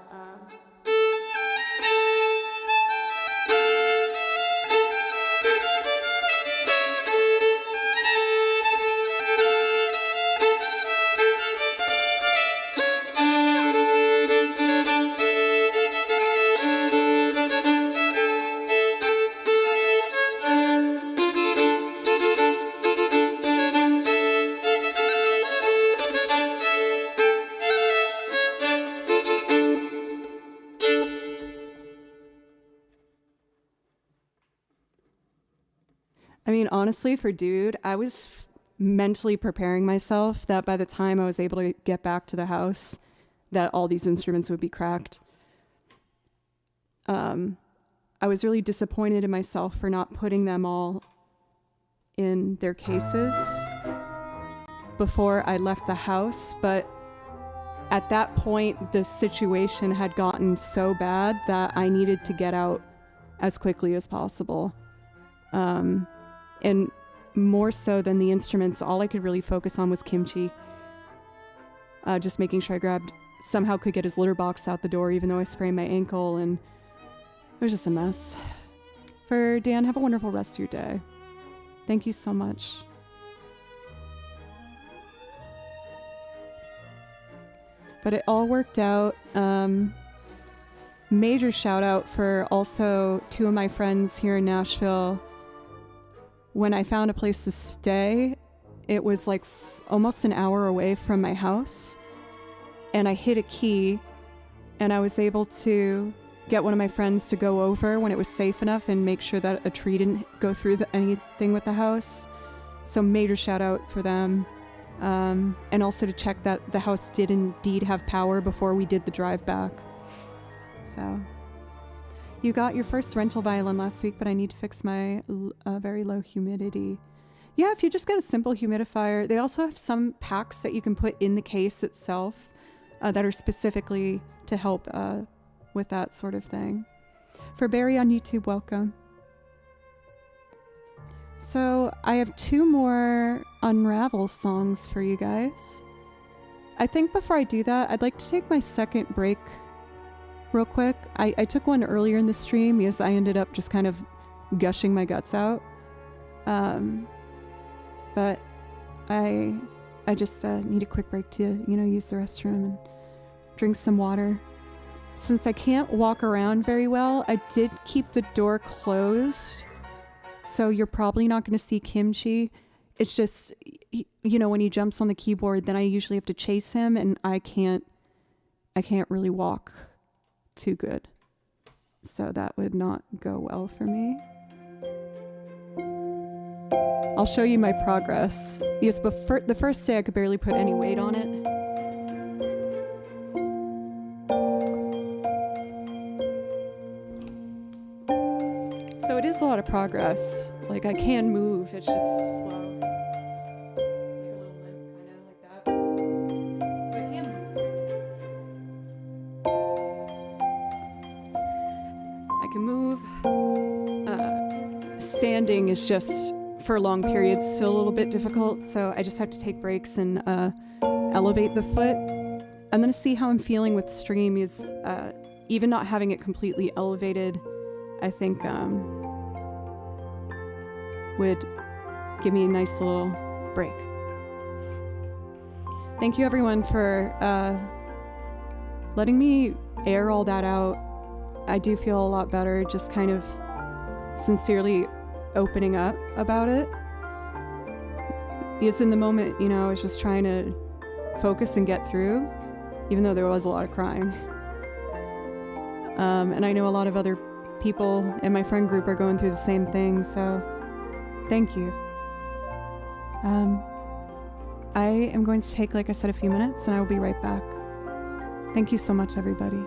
I mean, honestly, for Dude, I was mentally preparing myself that by the time I was able to get back to the house, that all these instruments would be cracked. I was really disappointed in myself for not putting them all in their cases before I left the house, but at that point, the situation had gotten so bad that I needed to get out as quickly as possible. And more so than the instruments, all I could really focus on was Kimchi. Just making sure I somehow could get his litter box out the door, even though I sprained my ankle, and it was just a mess. For Dan, have a wonderful rest of your day. Thank you so much. But it all worked out. Major shout out for also two of my friends here in Nashville. When I found a place to stay, it was like almost an hour away from my house, and I hid a key, and I was able to get one of my friends to go over when it was safe enough and make sure that a tree didn't go through anything with the house. So major shout out for them. And also to check that the house did indeed have power before we did the drive back. So... You got your first rental violin last week, but I need to fix my very low humidity. Yeah, if you just get a simple humidifier. They also have some packs that you can put in the case itself that are specifically to help with that sort of thing. For Barry on YouTube, welcome. So I have two more Unravel songs for you guys. I think before I do that, I'd like to take my second break real quick. I took one earlier in the stream because I ended up just kind of gushing my guts out. But I just need a quick break to, use the restroom and drink some water. Since I can't walk around very well, I did keep the door closed. So you're probably not going to see Kimchi. It's just, when he jumps on the keyboard, then I usually have to chase him, and I can't really walk too good. So that would not go well for me. I'll show you my progress. Yes, but the first day I could barely put any weight on it. So it is a lot of progress. Like, I can move, it's just slow. Standing is just, for long periods, still a little bit difficult, so I just have to take breaks and elevate the foot. I'm going to see how I'm feeling with stream. Is even not having it completely elevated, I think would give me a nice little break. Thank you everyone for letting me air all that out. I do feel a lot better, just kind of sincerely opening up about it. Because in the moment, I was just trying to focus and get through, even though there was a lot of crying. And I know a lot of other people in my friend group are going through the same thing, so thank you. I am going to take, like I said, a few minutes, and I will be right back. Thank you so much, everybody.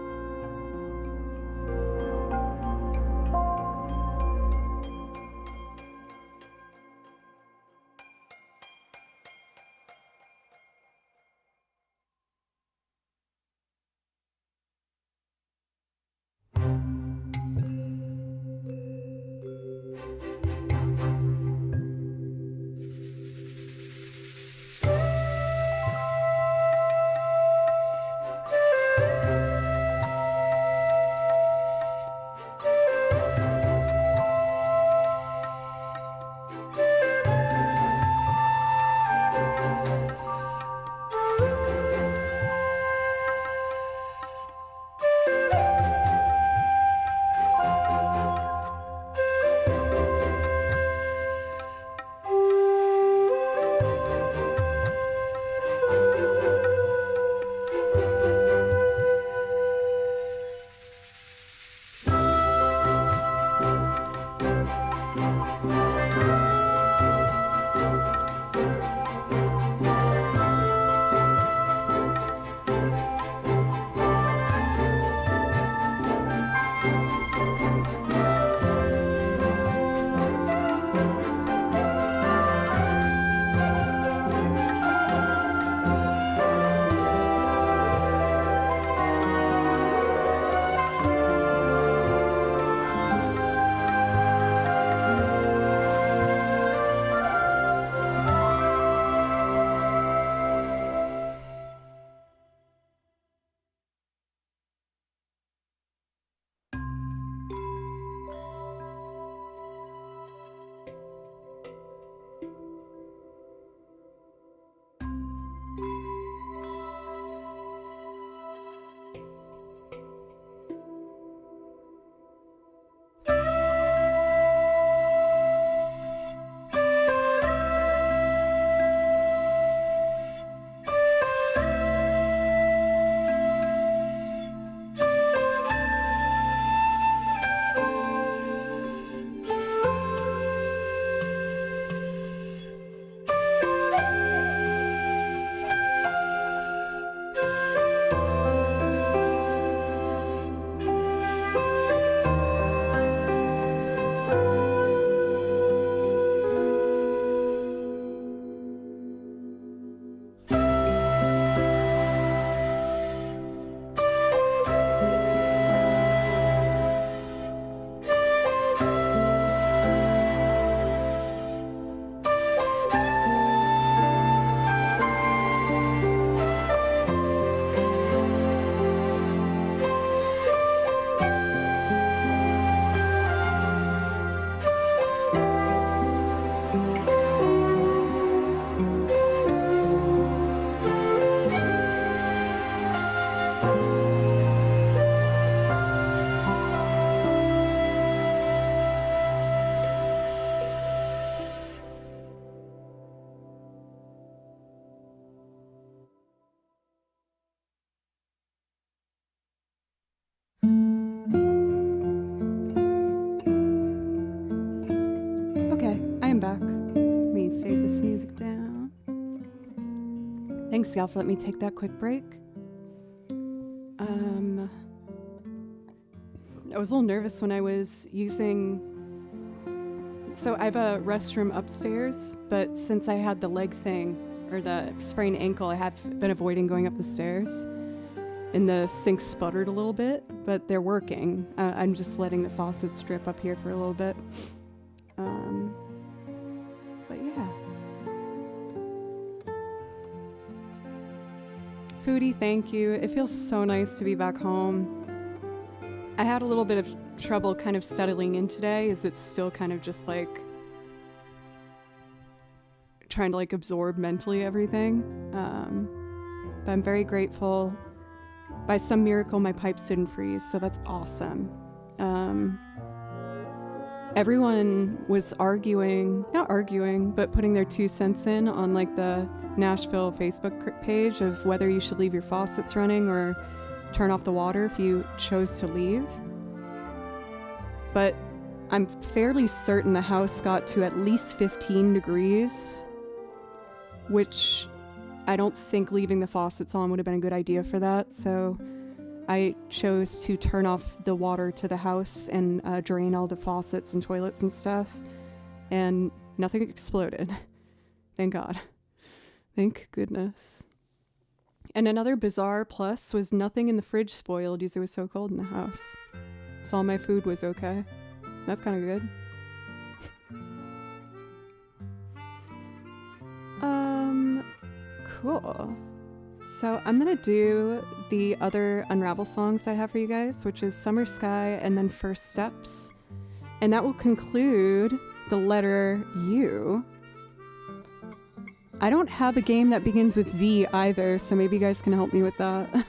Thanks, Gal, for letting me take that quick break. I was a little nervous when I was using... So I have a restroom upstairs, but since I had the leg thing, or the sprained ankle, I have been avoiding going up the stairs. And the sink sputtered a little bit, but they're working. I'm just letting the faucets drip up here for a little bit. But yeah. Foodie, thank you. It feels so nice to be back home. I had a little bit of trouble kind of settling in today, as it's still kind of just like trying to like absorb mentally everything. But I'm very grateful. By some miracle, my pipes didn't freeze, so that's awesome. Everyone was not arguing, but putting their 2 cents in on like the Nashville Facebook page of whether you should leave your faucets running or turn off the water if you chose to leave. But I'm fairly certain the house got to at least 15 degrees, which I don't think leaving the faucets on would have been a good idea for that. So I chose to turn off the water to the house and drain all the faucets and toilets and stuff. And nothing exploded. Thank God. Thank goodness. And another bizarre plus was nothing in the fridge spoiled because it was so cold in the house. So all my food was okay. That's kind of good. Cool. So I'm gonna do the other Unravel songs I have for you guys, which is Summer Sky and then First Steps. And that will conclude the letter U. I don't have a game that begins with V either, so maybe you guys can help me with that.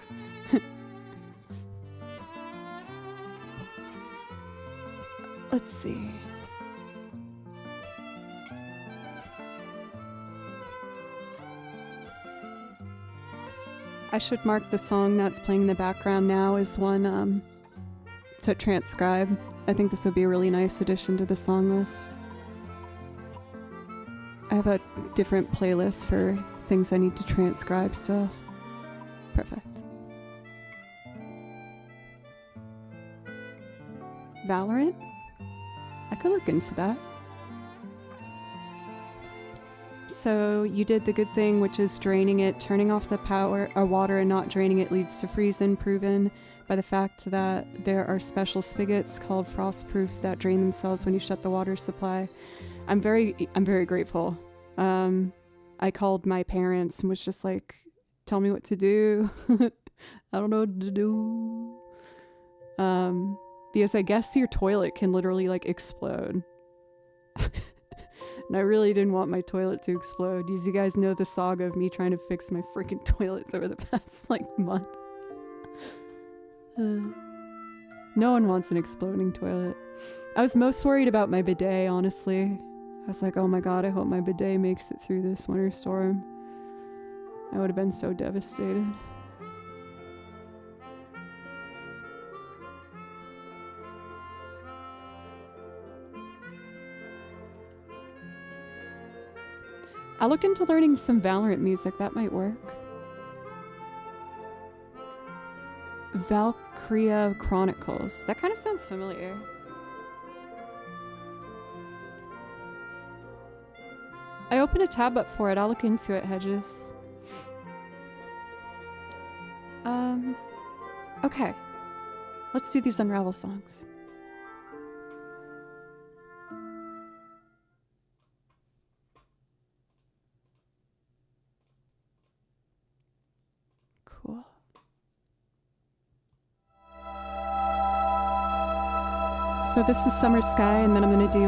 Let's see. I should mark the song that's playing in the background now as one to transcribe. I think this would be a really nice addition to the song list. I have a different playlist for things I need to transcribe still. Perfect. Valorant? I could look into that. So you did the good thing, which is draining it. Turning off the power or water and not draining it leads to freezing, proven by the fact that there are special spigots called frostproof that drain themselves when you shut the water supply. I'm very grateful. I called my parents and was just like, tell me what to do. I don't know what to do. Because I guess your toilet can literally like explode. And I really didn't want my toilet to explode. Because you guys know the saga of me trying to fix my freaking toilets over the past like month. No one wants an exploding toilet. I was most worried about my bidet, honestly. I was like, oh my god, I hope my bidet makes it through this winter storm. I would have been so devastated. I'll look into learning some Valorant music. That might work. Valkyria Chronicles. That kind of sounds familiar. I opened a tab up for it. I'll look into it, Hedges. Okay. Let's do these Unravel songs. Cool. So this is Summer Sky, and then I'm going to do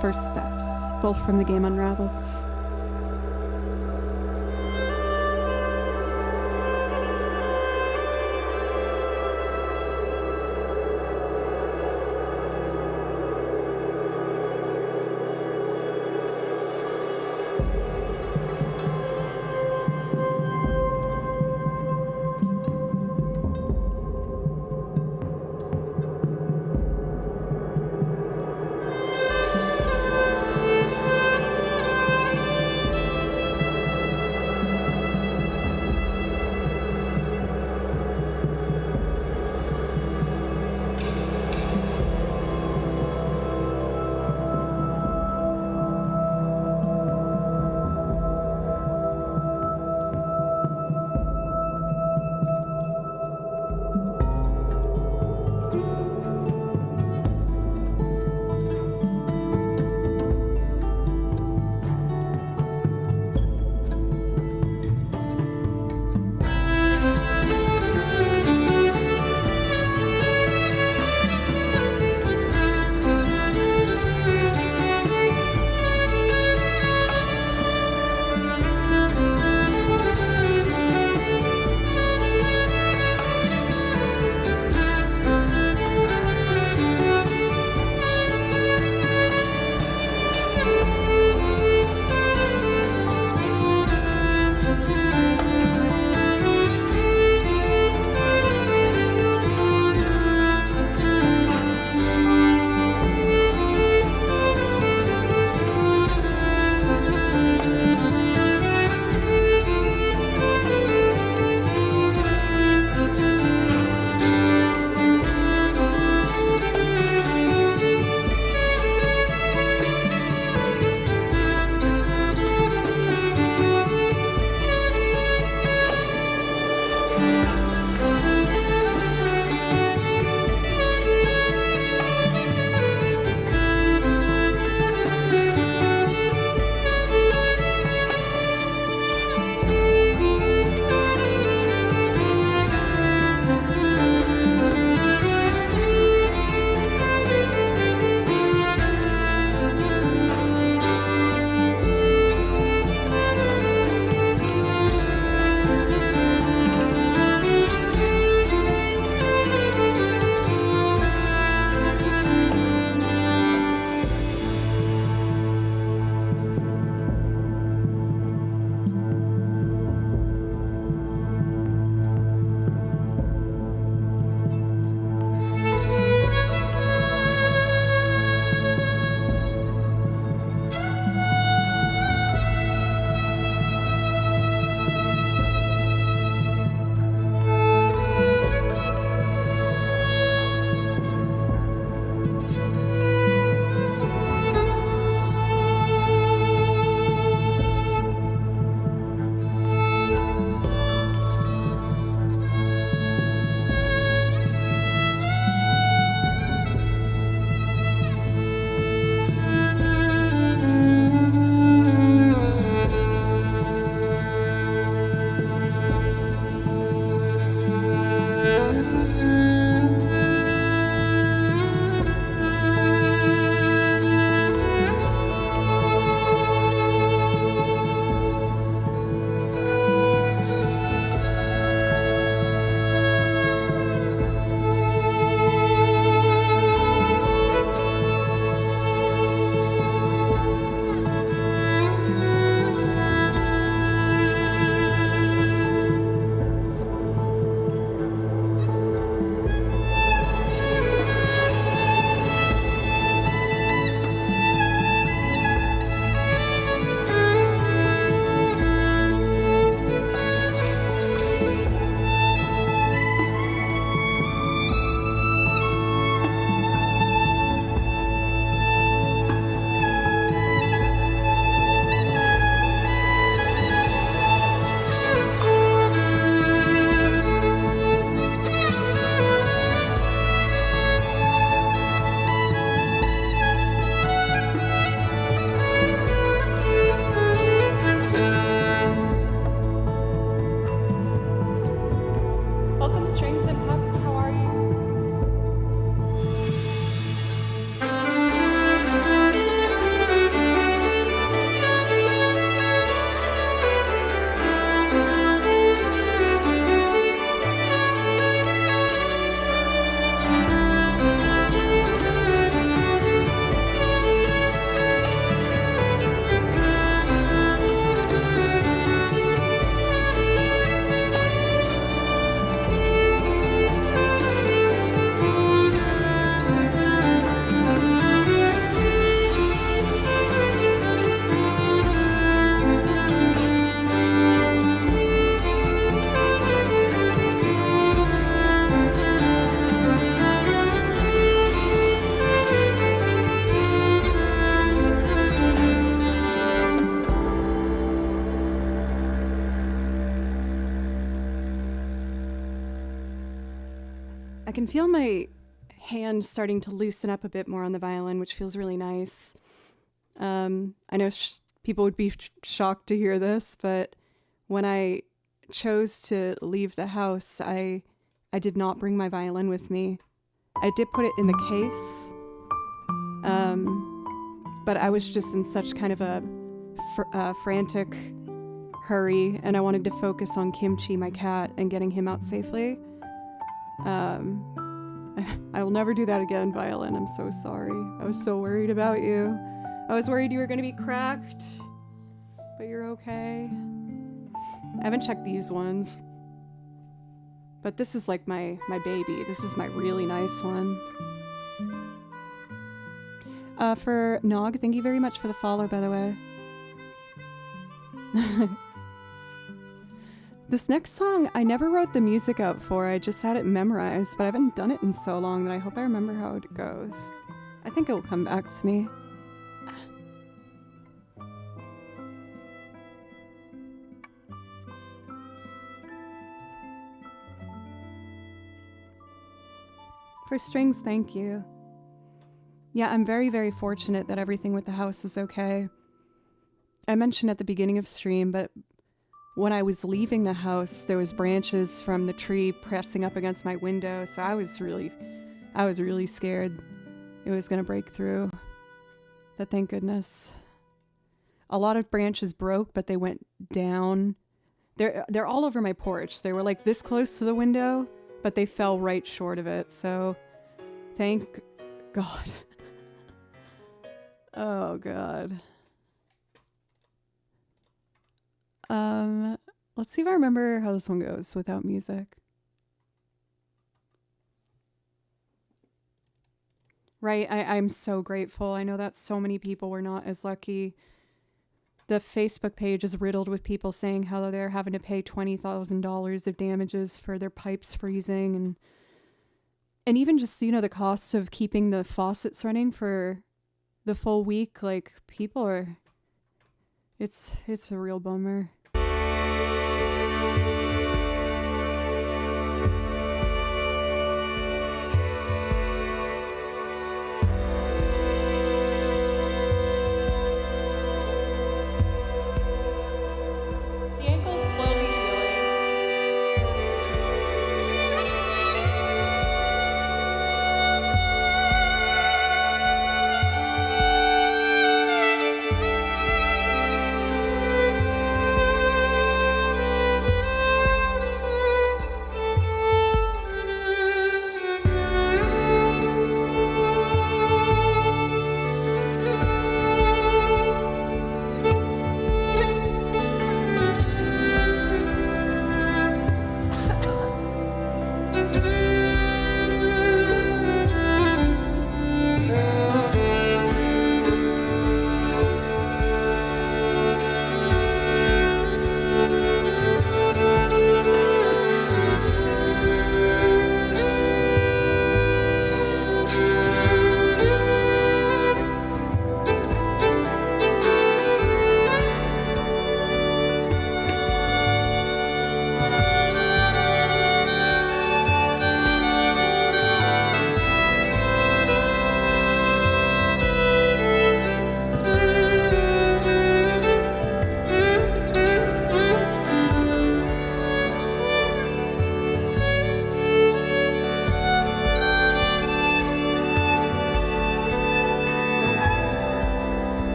First Steps, both from the game Unravel. Strings and Pups, how are you? I can feel my hand starting to loosen up a bit more on the violin, which feels really nice. I know people would be shocked to hear this, but when I chose to leave the house, I did not bring my violin with me. I did put it in the case, but I was just in such kind of a frantic hurry, and I wanted to focus on Kimchi, my cat, and getting him out safely. I will never do that again, violin. I'm so sorry. I was so worried about you. I was worried you were going to be cracked, but you're okay. I haven't checked these ones, but this is like my baby. This is my really nice one. For Nog, thank you very much for the follow, by the way. This next song, I never wrote the music out for. I just had it memorized, but I haven't done it in so long that I hope I remember how it goes. I think it'll come back to me. For strings, thank you. Yeah, I'm very, very fortunate that everything with the house is okay. I mentioned at the beginning of stream, but when I was leaving the house, there was branches from the tree pressing up against my window, so I was really scared it was gonna break through. But thank goodness. A lot of branches broke, but they went down. They're all over my porch. They were like this close to the window, but they fell right short of it, so thank God. Oh God. Let's see if I remember how this one goes without music. Right, I'm so grateful. I know that so many people were not as lucky. The Facebook page is riddled with people saying how they're having to pay $20,000 of damages for their pipes freezing, and even just, you know, the cost of keeping the faucets running for the full week. Like, people are, it's a real bummer.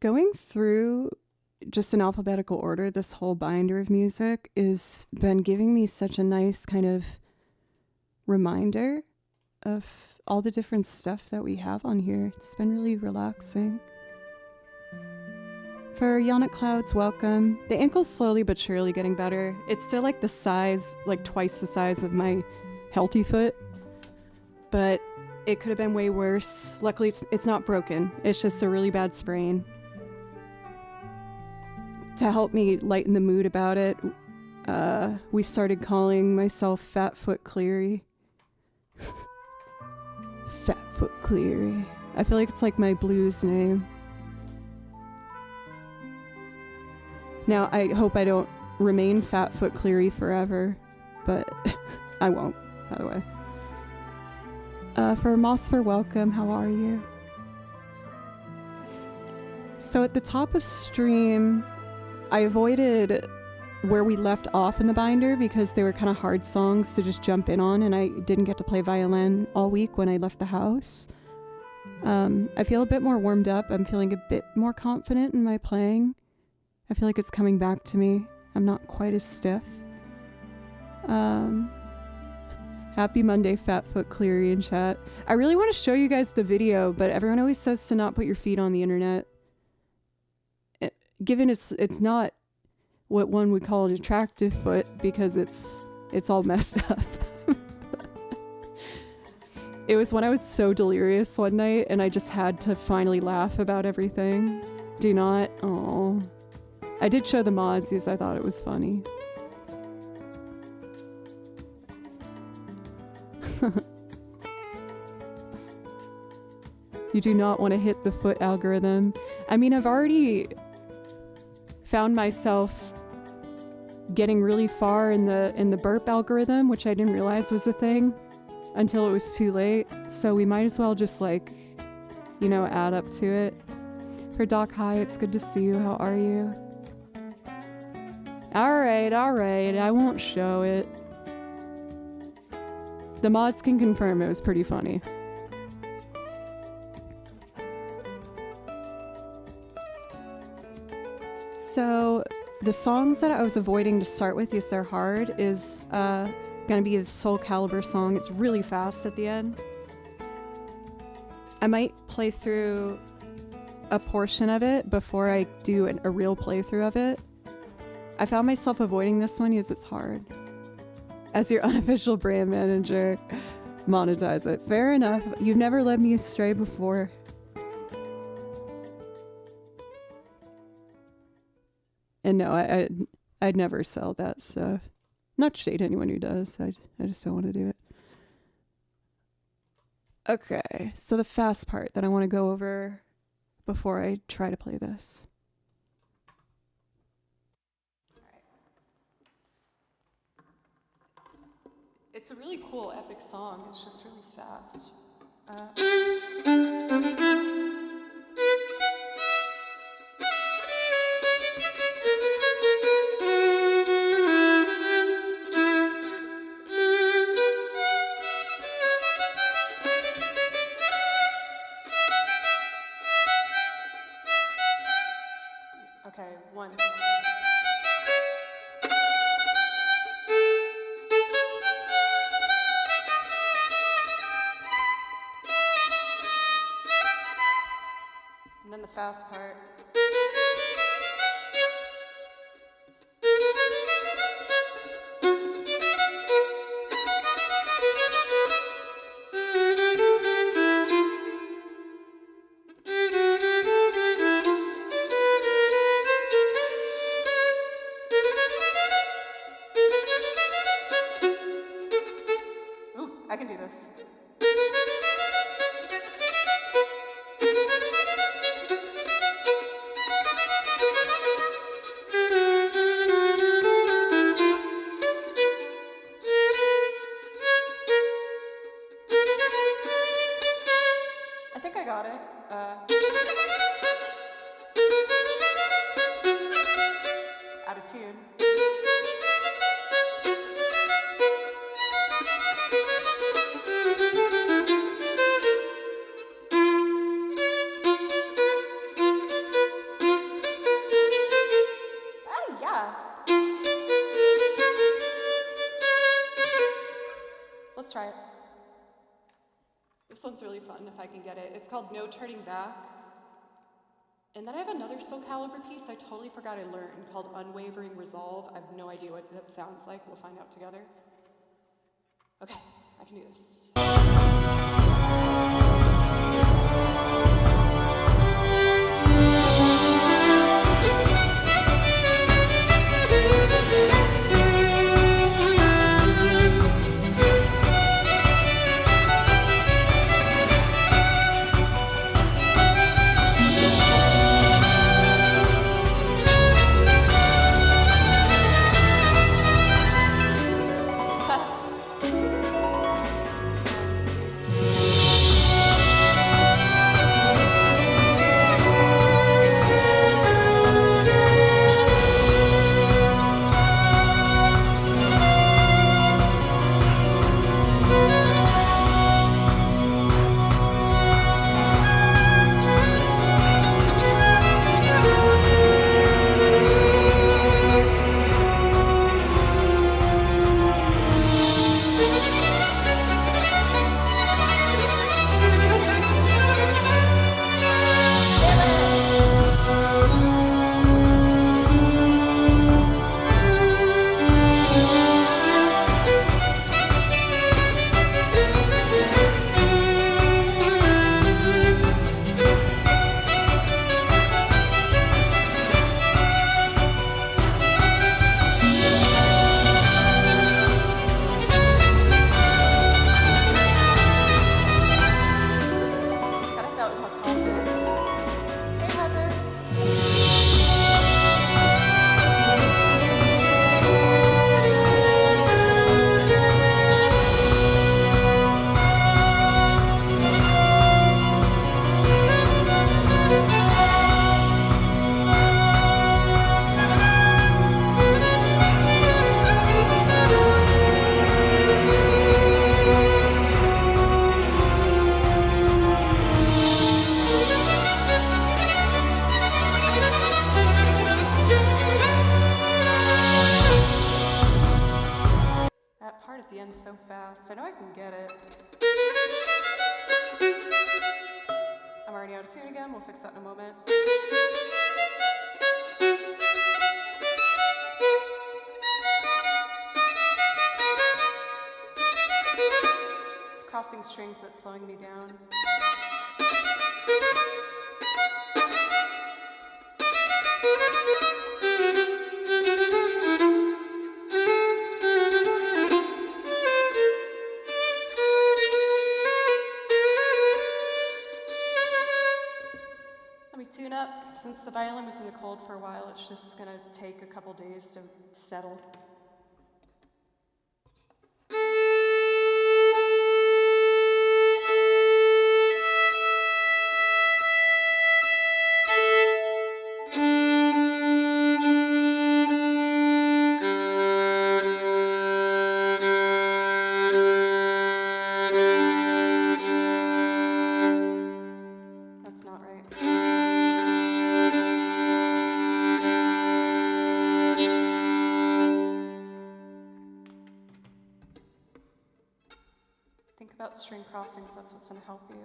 Going through just in alphabetical order, this whole binder of music has been giving me such a nice kind of reminder of all the different stuff that we have on here. It's been really relaxing. For Yannick Clouds, welcome. The ankle's slowly but surely getting better. It's still like the size, like twice the size of my healthy foot, but it could have been way worse. Luckily, it's not broken. It's just a really bad sprain. To help me lighten the mood about it, we started calling myself Fat Foot Cleary. Fat Foot Cleary. I feel like it's like my blues name. Now, I hope I don't remain Fat Foot Cleary forever, but I won't, by the way. For Mosfer, welcome. How are you? So at the top of stream, I avoided where we left off in the binder because they were kind of hard songs to just jump in on, and I didn't get to play violin all week when I left the house. I feel a bit more warmed up. I'm feeling a bit more confident in my playing. I feel like it's coming back to me. I'm not quite as stiff. Happy Monday, Fat Foot Cleary in chat. I really want to show you guys the video, but everyone always says to not put your feet on the internet. Given it's not what one would call an attractive foot because it's all messed up. It was when I was so delirious one night and I just had to finally laugh about everything. Do not. Oh. I did show the mods because I thought it was funny. You do not want to hit the foot algorithm. I mean, I've already found myself getting really far in the burp algorithm, which I didn't realize was a thing until it was too late. So we might as well just like, you know, add up to it. For Doc, hi, it's good to see you. How are you? All right, I won't show it. The mods can confirm it was pretty funny. So the songs that I was avoiding to start with, yes, they're hard, is gonna be a Soul Calibur song. It's really fast at the end. I might play through a portion of it before I do a real playthrough of it. I found myself avoiding this one because it's hard. As your unofficial brand manager, monetize it. Fair enough. You've never led me astray before. And no, I'd never sell that stuff. Not to shade anyone who does. I just don't want to do it. Okay, so the fast part that I want to go over before I try to play this. It's a really cool, epic song. It's just really fast. Okay, one. And then the fast part. Ooh, I can do this. I think I got it. Out of tune. try it. This one's really fun if I can get it. It's called No Turning Back. And then I have another Soul Caliber piece I totally forgot I learned called Unwavering Resolve. I have no idea what that sounds like. We'll find out together. Okay, I can do this. At the end so fast. I know I can get it. I'm already out of tune again. We'll fix that in a moment. It's crossing strings that's slowing me down. Tune up. Since the violin was in the cold for a while, it's just gonna take a couple days to settle. That's not right. Think about string crossings, that's what's going to help you.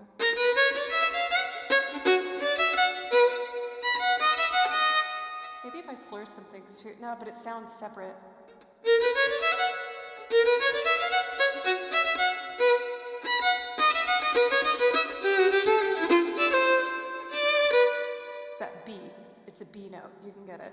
Maybe if I slur some things too. No, but it sounds separate. It's that B. It's a B note. You can get it.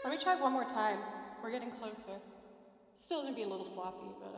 Let me try one more time. We're getting closer. Still gonna be a little sloppy, but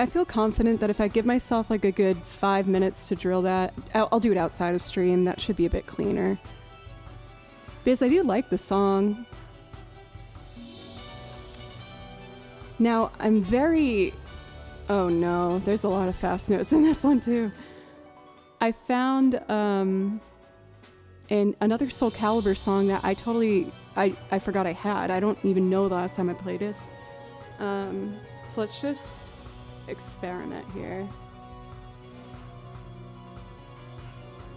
I feel confident that if I give myself like a good 5 minutes to drill that, I'll do it outside of stream. That should be a bit cleaner. Because I do like the song. Now, I'm very... Oh no, there's a lot of fast notes in this one too. I found in another Soul Calibur song that I forgot I had. I don't even know the last time I played this. So let's just experiment here.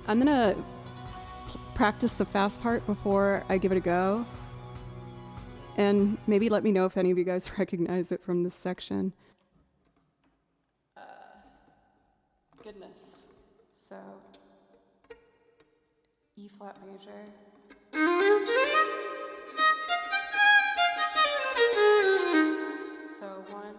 I'm gonna practice the fast part before I give it a go. And maybe let me know if any of you guys recognize it from this section. Goodness. So, E flat major. So 1.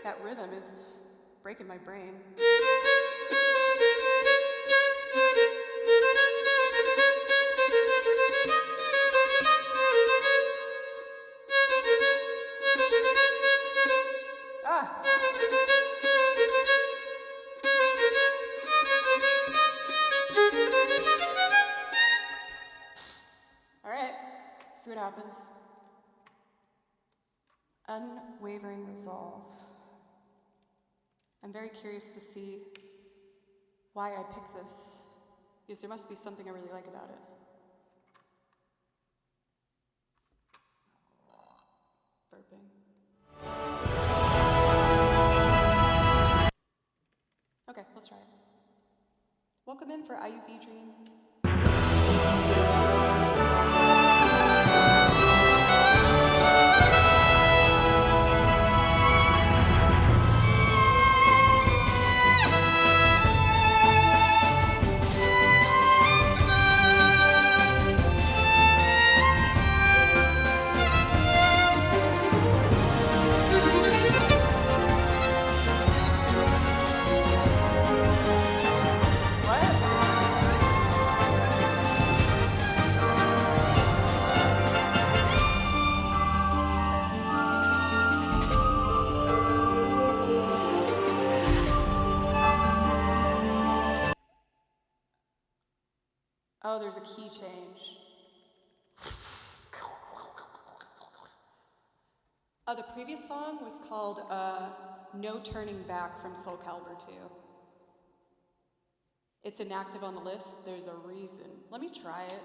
That rhythm is breaking my brain. Alright, see what happens. Unwavering resolve. I'm very curious to see why I picked this, because there must be something I really like about it. Burping. Okay, let's try it. Welcome in for IUV Dream. Oh, there's a key change. The previous song was called No Turning Back from Soul Calibur 2. It's inactive on the list. There's a reason. Let me try it.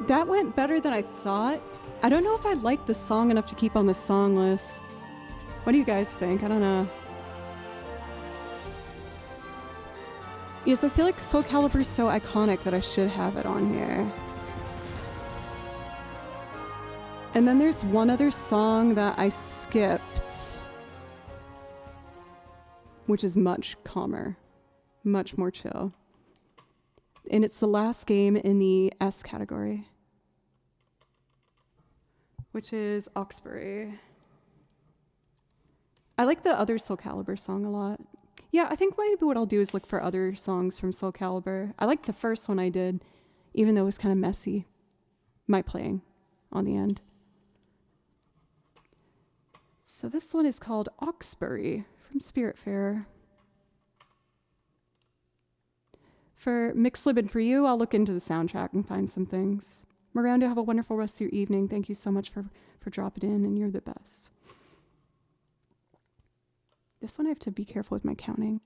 That went better than I thought. I don't know if I like the song enough to keep on the song list. What do you guys think? I don't know. Yes, I feel like Soul Calibur is so iconic that I should have it on here. And then there's one other song that I skipped, which is much calmer, much more chill. And it's the last game in the S category, which is Oxbury. I like the other Soul Calibur song a lot. Yeah, I think maybe what I'll do is look for other songs from Soul Calibur. I liked the first one I did, even though it was kind of messy, my playing on the end. So this one is called Oxbury from Spiritfarer. For Mixlib and for you, I'll look into the soundtrack and find some things. Miranda, have a wonderful rest of your evening. Thank you so much for dropping in, and you're the best. This one I have to be careful with my counting.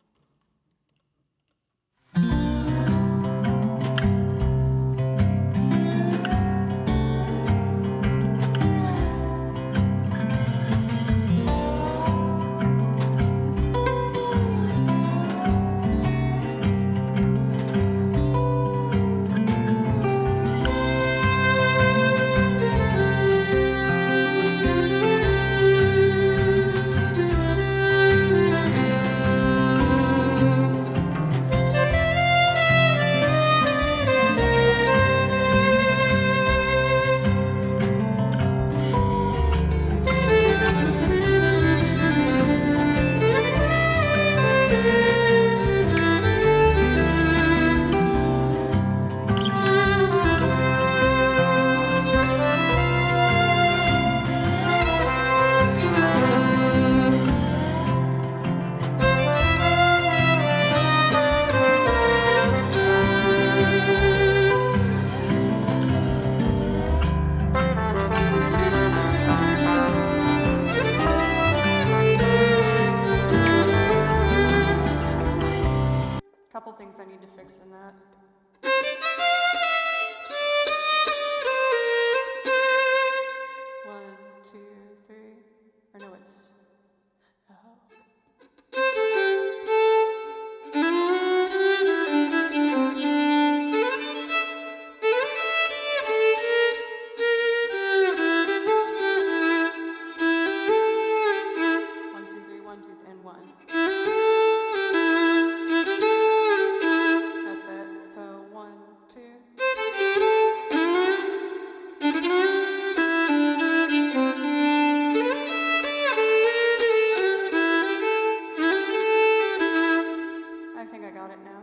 Couple things I need to fix in that. One, two, three. Or no, it's... One, two, three, one, two, and one. That's it. So one, two. I think I got it now.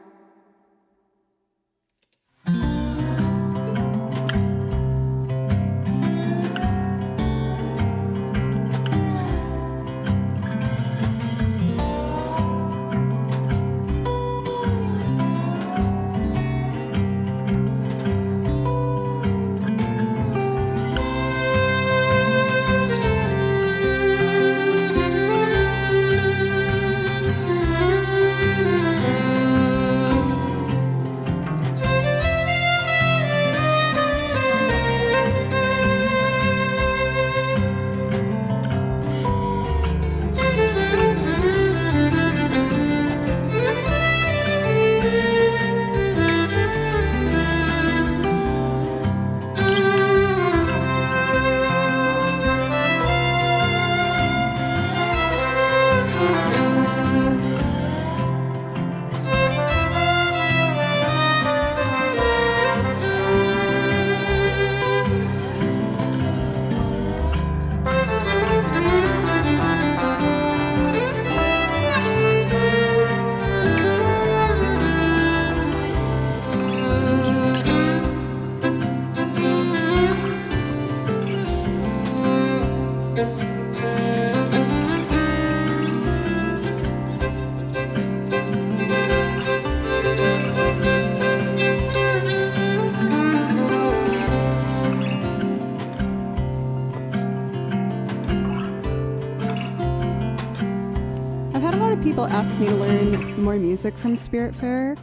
People ask me to learn more music from Spiritfarer,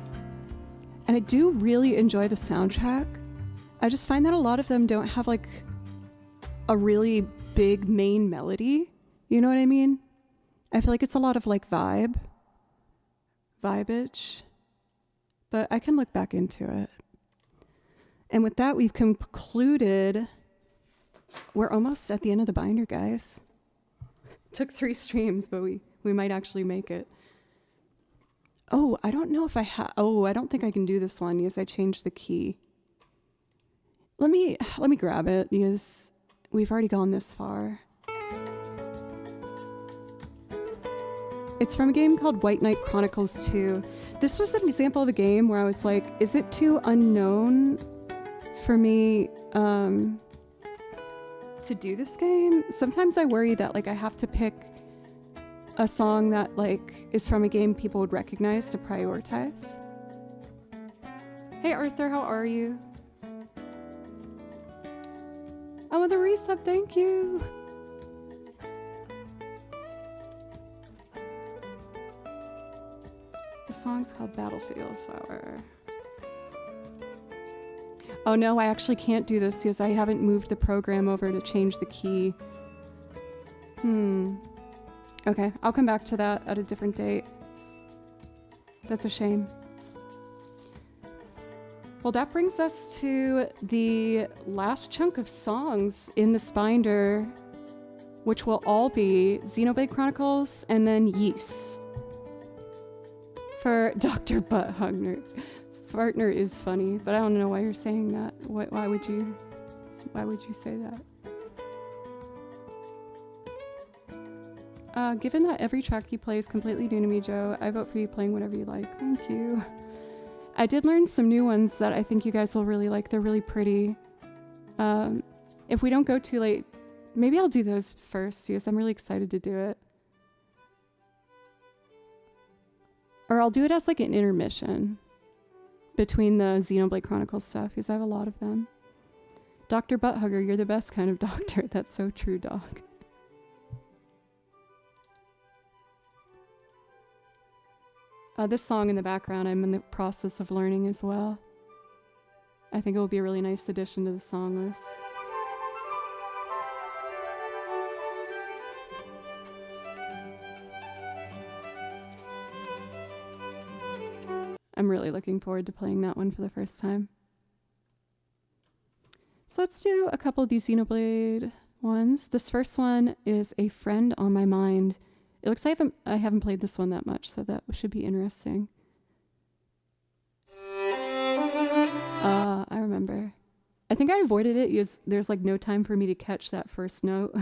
and I do really enjoy the soundtrack. I just find that a lot of them don't have like a really big main melody. You know what I mean? I feel like it's a lot of like vibe-ish. But I can look back into it. And with that, we've concluded. We're almost at the end of the binder, guys. Took 3 streams, but we might actually make it. Oh, I don't know if I I don't think I can do this one because I changed the key. Let me grab it because we've already gone this far. It's from a game called White Knight Chronicles 2. This was an example of a game where I was like, is it too unknown for me to do this game? Sometimes I worry that like I have to pick a song that like is from a game people would recognize to prioritize. Hey Arthur, how are you? Oh, the resub, thank you. The song's called Battlefield Flower. Oh no, I actually can't do this because I haven't moved the program over to change the key. Okay, I'll come back to that at a different date. That's a shame. Well, that brings us to the last chunk of songs in this binder, which will all be Xenoblade Chronicles and then Yeast. For Dr. Butthugner. Partner is funny, but I don't know why you're saying that. Why would you say that? Given that every track you play is completely new to me, Joe, I vote for you playing whatever you like. Thank you. I did learn some new ones that I think you guys will really like. They're really pretty. If we don't go too late, maybe I'll do those first because I'm really excited to do it. Or I'll do it as like an intermission between the Xenoblade Chronicles stuff, because I have a lot of them. Dr. Butthugger, you're the best kind of doctor. That's so true, dog. This song in the background, I'm in the process of learning as well. I think it will be a really nice addition to the song list. I'm really looking forward to playing that one for the first time. So let's do a couple of these Xenoblade ones. This first one is A Friend on My Mind. It looks like I haven't played this one that much, so that should be interesting. I remember. I think I avoided it because there's like no time for me to catch that first note.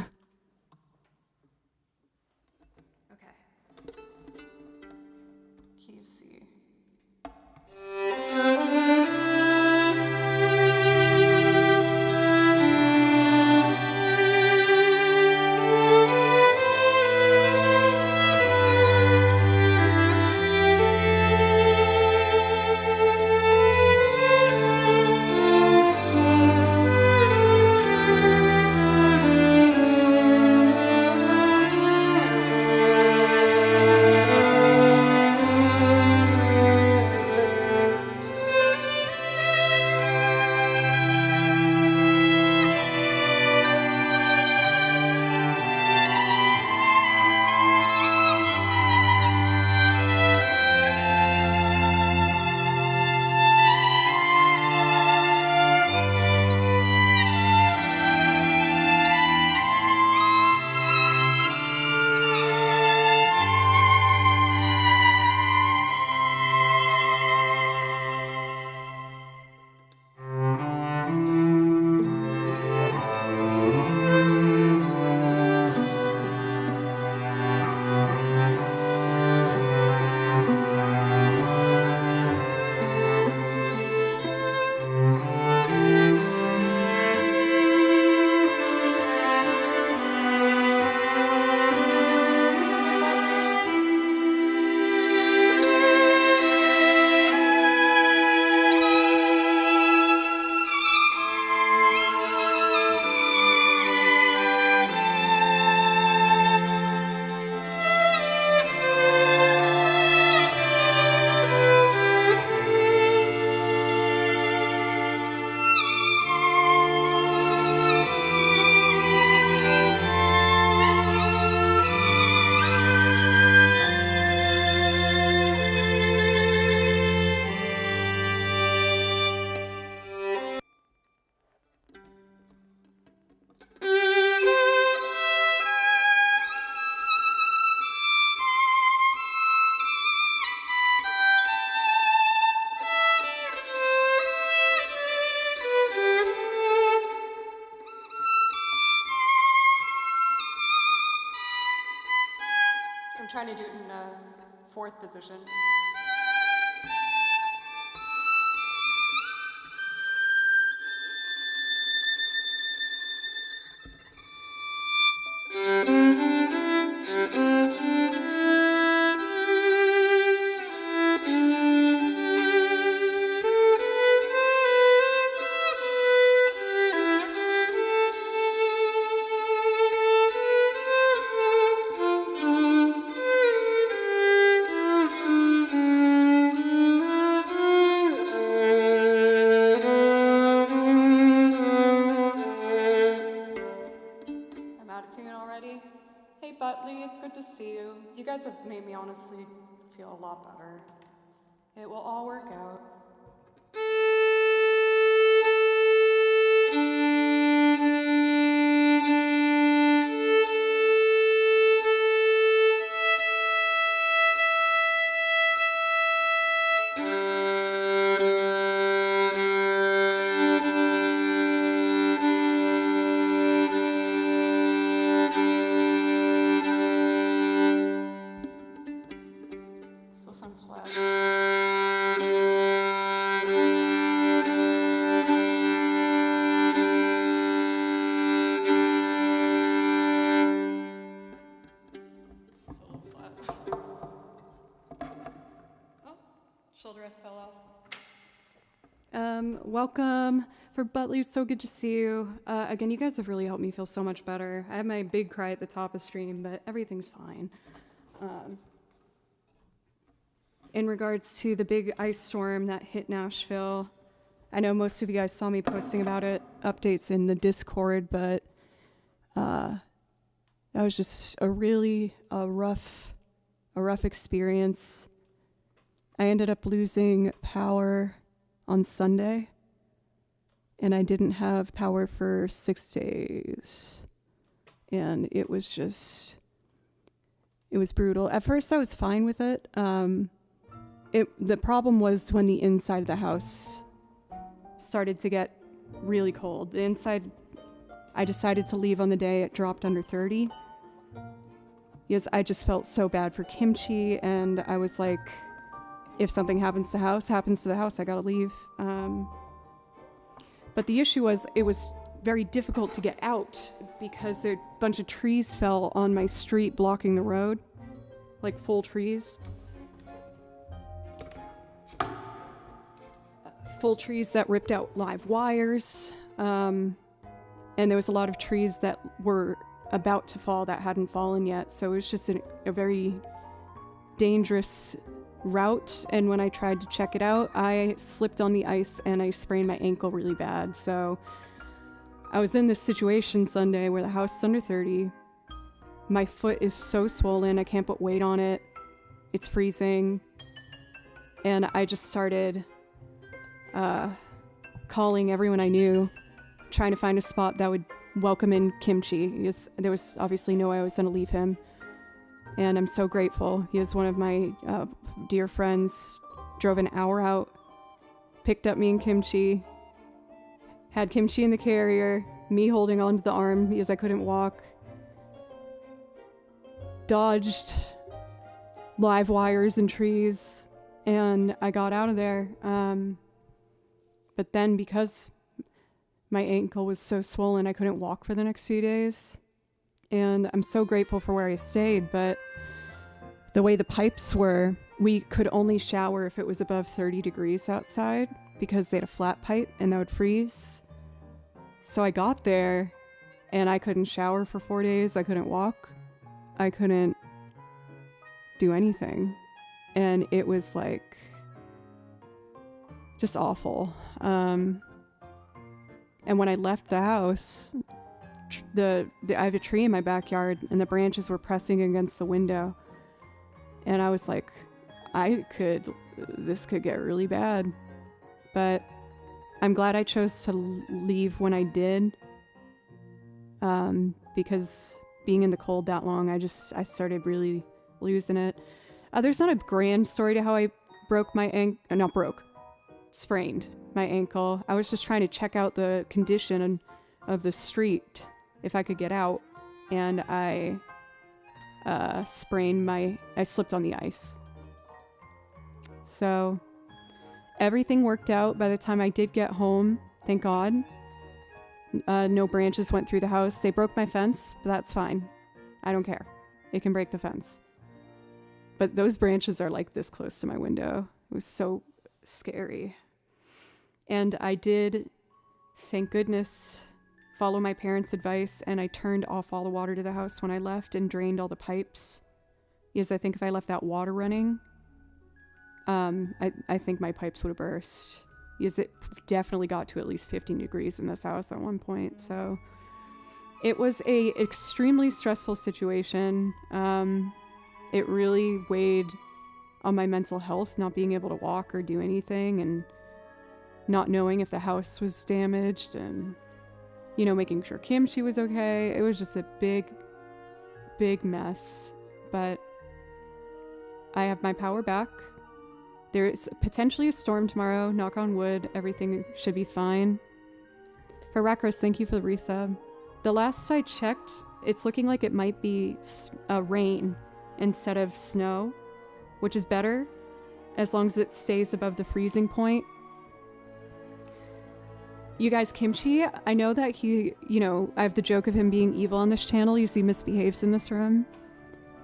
trying to do it in a fourth position. Hey Butley, it's good to see you. You guys have made me honestly feel a lot better. It will all work out. Sounds flat. It's a little flat. Oh, shoulder rest fell off. Welcome for Butley. It's so good to see you. Again, you guys have really helped me feel so much better. I had my big cry at the top of stream, but everything's fine. In regards to the big ice storm that hit Nashville, I know most of you guys saw me posting about it, updates in the Discord, but that was just a rough experience. I ended up losing power on Sunday, and I didn't have power for 6 days, and it was brutal. At first, I was fine with it. The problem was when the inside of the house started to get really cold. The inside, I decided to leave on the day it dropped under 30. Because I just felt so bad for kimchi, and I was like, if something happens to the house, I gotta leave. But the issue was, it was very difficult to get out because a bunch of trees fell on my street blocking the road, like full trees. Full trees that ripped out live wires, and there was a lot of trees that were about to fall that hadn't fallen yet, so it was just a very dangerous route, and when I tried to check it out, I slipped on the ice and I sprained my ankle really bad. So I was in this situation Sunday where the house is under 30, my foot is so swollen, I can't put weight on it, it's freezing, and I just started calling everyone I knew, trying to find a spot that would welcome in kimchi, because there was obviously no way I was going to leave him. And I'm so grateful. He is one of my dear friends, drove an hour out, picked up me and kimchi, had kimchi in the carrier, me holding onto the arm because I couldn't walk, dodged live wires and trees, and I got out of there. But then because my ankle was so swollen, I couldn't walk for the next few days. And I'm so grateful for where I stayed, but the way the pipes were, we could only shower if it was above 30 degrees outside because they had a flat pipe and that would freeze. So I got there and I couldn't shower for 4 days. I couldn't walk. I couldn't do anything. And it was like just awful. And when I left the house, I have a tree in my backyard and the branches were pressing against the window. And I was like, this could get really bad. But I'm glad I chose to leave when I did. Because being in the cold that long, I started really losing it. There's not a grand story to how I broke my sprained my ankle. I was just trying to check out the condition of the street if I could get out, and I I slipped on the ice. So everything worked out by the time I did get home. Thank God. No branches went through the house. They broke my fence, but that's fine. I don't care. It can break the fence. But those branches are like this close to my window. It was so scary. And I did, thank goodness, follow my parents' advice, and I turned off all the water to the house when I left and drained all the pipes. Because I think if I left that water running, I think my pipes would have burst. Because it definitely got to at least 15 degrees in this house at one point. So it was a extremely stressful situation. It really weighed on my mental health, not being able to walk or do anything, and not knowing if the house was damaged, and, you know, making sure Kimchi was okay. It was just a big, big mess. But I have my power back. There is potentially a storm tomorrow. Knock on wood. Everything should be fine. For Rakros, thank you for the resub. The last I checked, it's looking like it might be rain instead of snow, which is better as long as it stays above the freezing point. You guys, Kimchi, I know that he, you know, I have the joke of him being evil on this channel. You see, misbehaves in this room.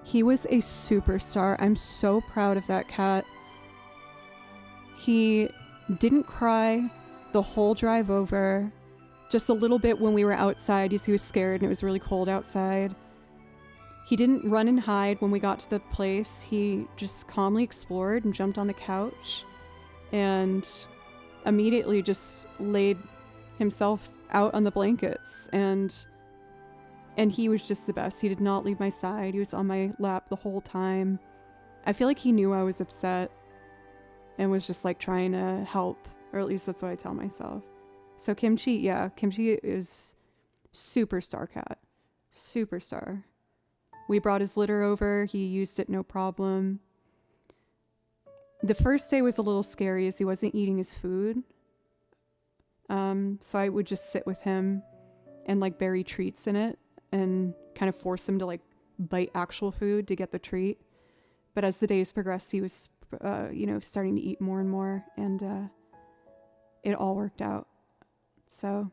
He was a superstar. I'm so proud of that cat. He didn't cry the whole drive over. Just a little bit when we were outside, because he was scared and it was really cold outside. He didn't run and hide when we got to the place. He just calmly explored and jumped on the couch and immediately just laid himself out on the blankets, and he was just the best. He did not leave my side. He was on my lap the whole time. I feel like he knew I was upset and was just like trying to help, or at least that's what I tell myself. So Kimchi, yeah, Kimchi is superstar cat. Superstar. We brought his litter over. He used it no problem. The first day was a little scary as he wasn't eating his food. So I would just sit with him and like bury treats in it and kind of force him to like bite actual food to get the treat. But as the days progressed, he was, starting to eat more and more, and it all worked out. So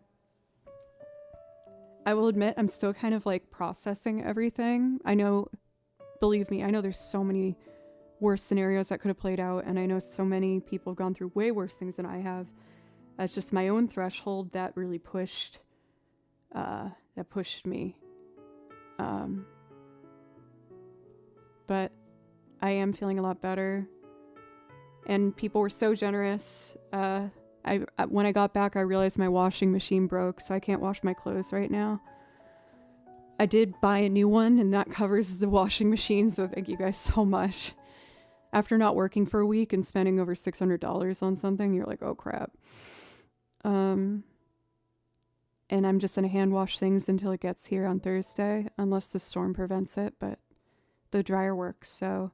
I will admit I'm still kind of like processing everything. I know, believe me, I know there's so many worse scenarios that could have played out, and I know so many people have gone through way worse things than I have. It's just my own threshold that really pushed me. But I am feeling a lot better, and people were so generous. When I got back, I realized my washing machine broke, so I can't wash my clothes right now. I did buy a new one, and that covers the washing machine, so thank you guys so much. After not working for a week and spending over $600 on something, you're like, oh crap. And I'm just going to hand wash things until it gets here on Thursday, unless the storm prevents it, but the dryer works. So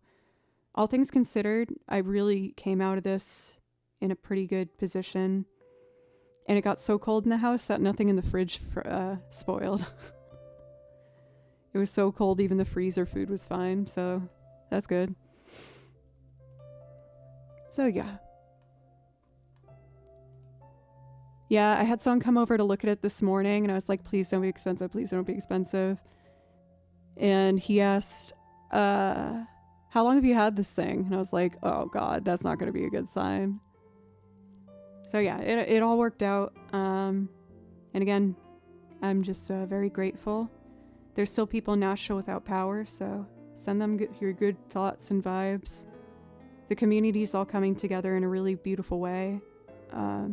all things considered, I really came out of this in a pretty good position. And it got so cold in the house that nothing in the fridge spoiled. It was so cold, even the freezer food was fine. So that's good. So yeah. Yeah, I had someone come over to look at it this morning, and I was like, please don't be expensive. Please don't be expensive. And he asked, how long have you had this thing? And I was like, oh God, that's not going to be a good sign. So yeah, it all worked out. And again, I'm just very grateful. There's still people in Nashville without power, so send them your good thoughts and vibes. The community's all coming together in a really beautiful way. A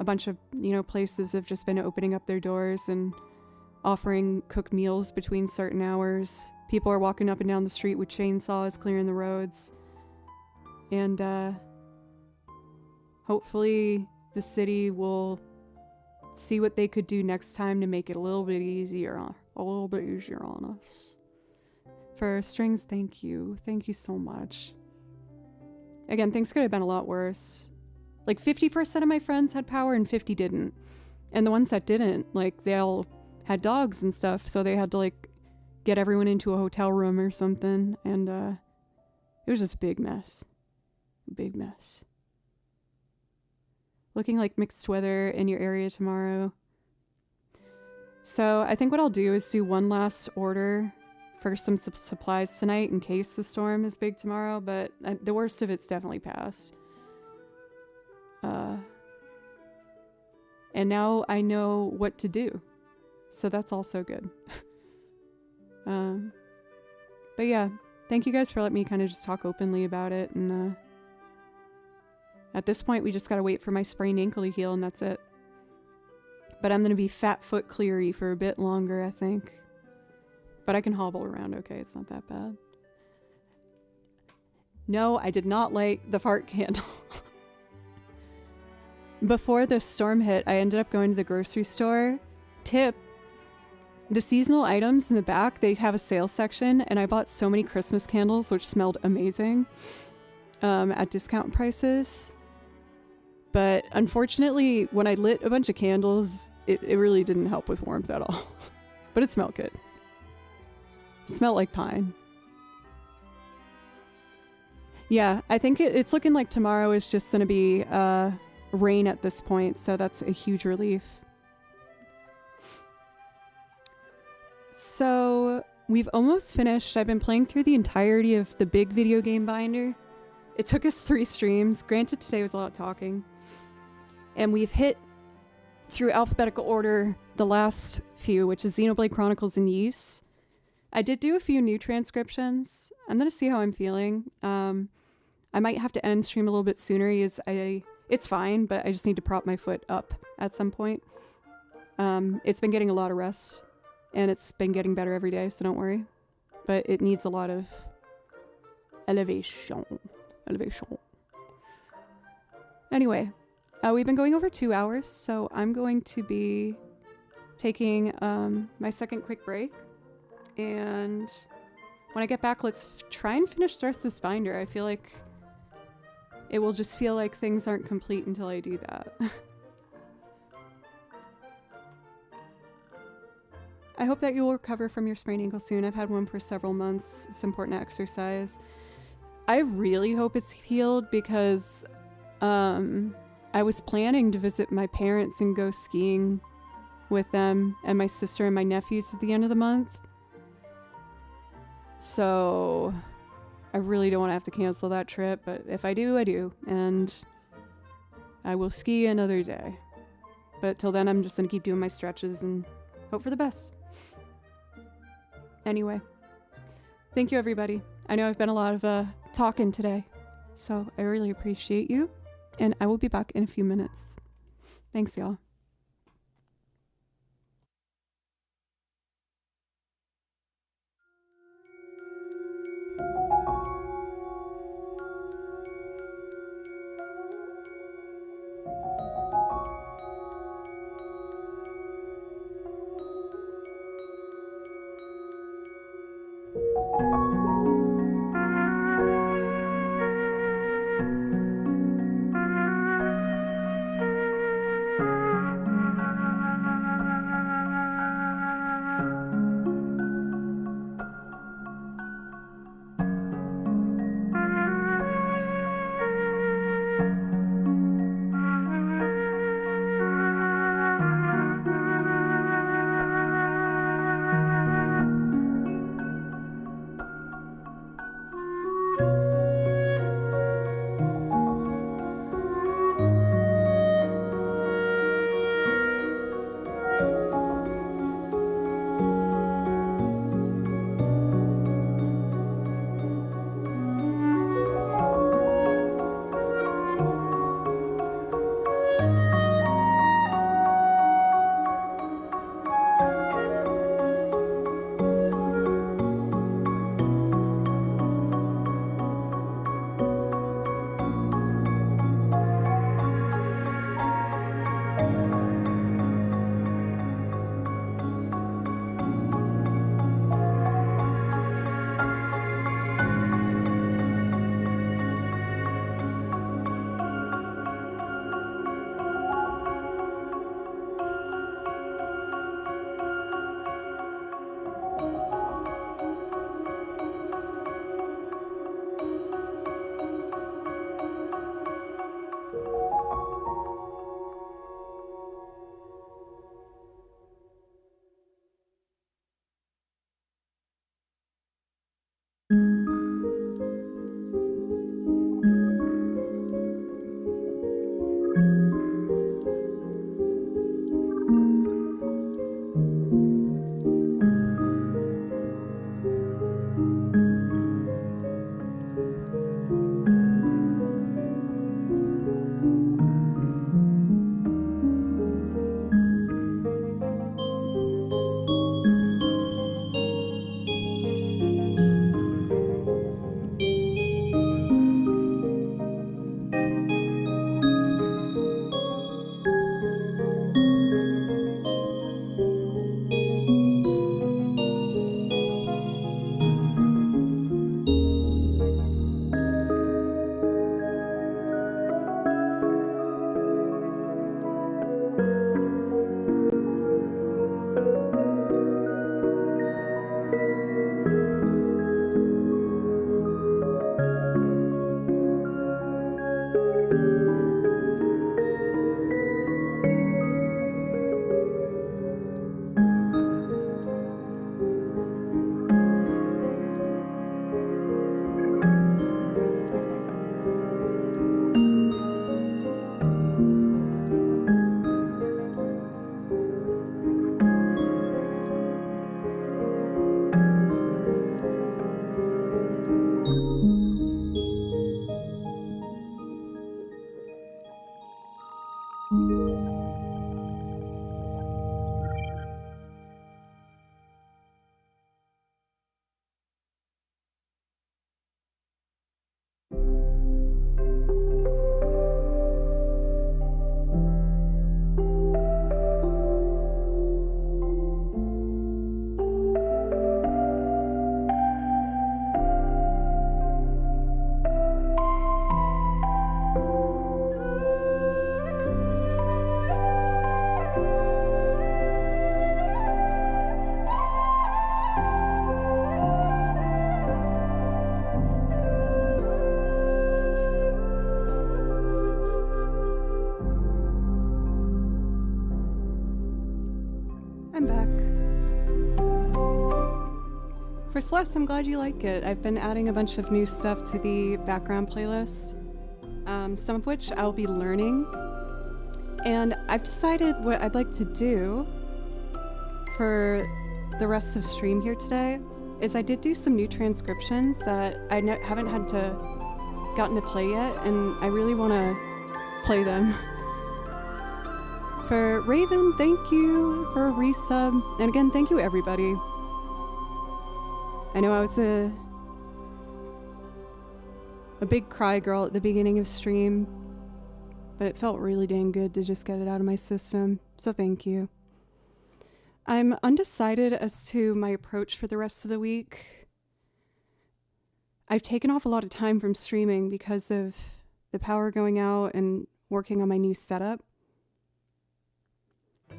bunch of, places have just been opening up their doors and offering cooked meals between certain hours. People are walking up and down the street with chainsaws, clearing the roads. And hopefully the city will see what they could do next time to make it a little bit easier on us. For Strings, thank you. Thank you so much. Again, things could have been a lot worse. Like 50% of my friends had power and 50 didn't. And the ones that didn't, like, they all had dogs and stuff, so they had to, like, get everyone into a hotel room or something, and it was just a big mess. Big mess. Looking like mixed weather in your area tomorrow. So I think what I'll do is do one last order for some supplies tonight in case the storm is big tomorrow, but the worst of it's definitely passed. And now I know what to do. So that's also good. But yeah, thank you guys for letting me kind of just talk openly about it. And at this point, we just gotta wait for my sprained ankle to heal, and that's it. But I'm gonna be fat foot cleary for a bit longer, I think. But I can hobble around okay, it's not that bad. No, I did not light the fart candle. Before the storm hit, I ended up going to the grocery store. Tip, the seasonal items in the back, they have a sales section, and I bought so many Christmas candles, which smelled amazing, at discount prices. But unfortunately, when I lit a bunch of candles, it really didn't help with warmth at all. But it smelled good. It smelled like pine. Yeah, I think it's looking like tomorrow is just going to be rain at this point, so that's a huge relief. So we've almost finished. I've been playing through the entirety of the big video game binder. It took us 3 streams. Granted, today was a lot of talking. And we've hit, through alphabetical order, the last few, which is Xenoblade Chronicles and Ys. I did do a few new transcriptions. I'm going to see how I'm feeling. I might have to end stream a little bit sooner. It's fine, but I just need to prop my foot up at some point. It's been getting a lot of rest, and it's been getting better every day, so don't worry. But it needs a lot of elevation. Anyway, we've been going over 2 hours, so I'm going to be taking my second quick break. And when I get back, let's try and finish the rest of this binder. I feel like it will just feel like things aren't complete until I do that. I hope that you'll recover from your sprained ankle soon. I've had one for several months. It's important to exercise. I really hope it's healed because I was planning to visit my parents and go skiing with them and my sister and my nephews at the end of the month. So I really don't want to have to cancel that trip, but if I do, I do. And I will ski another day. But till then, I'm just going to keep doing my stretches and hope for the best. Anyway, thank you, everybody. I know I've been a lot of talking today, so I really appreciate you. And I will be back in a few minutes. Thanks, y'all. I'm back. For Celeste, I'm glad you like it. I've been adding a bunch of new stuff to the background playlist, some of which I'll be learning. And I've decided what I'd like to do for the rest of stream here today is I did do some new transcriptions that I haven't gotten to play yet, and I really want to play them. For Raven, thank you for a resub. And again, thank you everybody. I know I was a big cry girl at the beginning of stream, but it felt really dang good to just get it out of my system, so thank you. I'm undecided as to my approach for the rest of the week. I've taken off a lot of time from streaming because of the power going out and working on my new setup.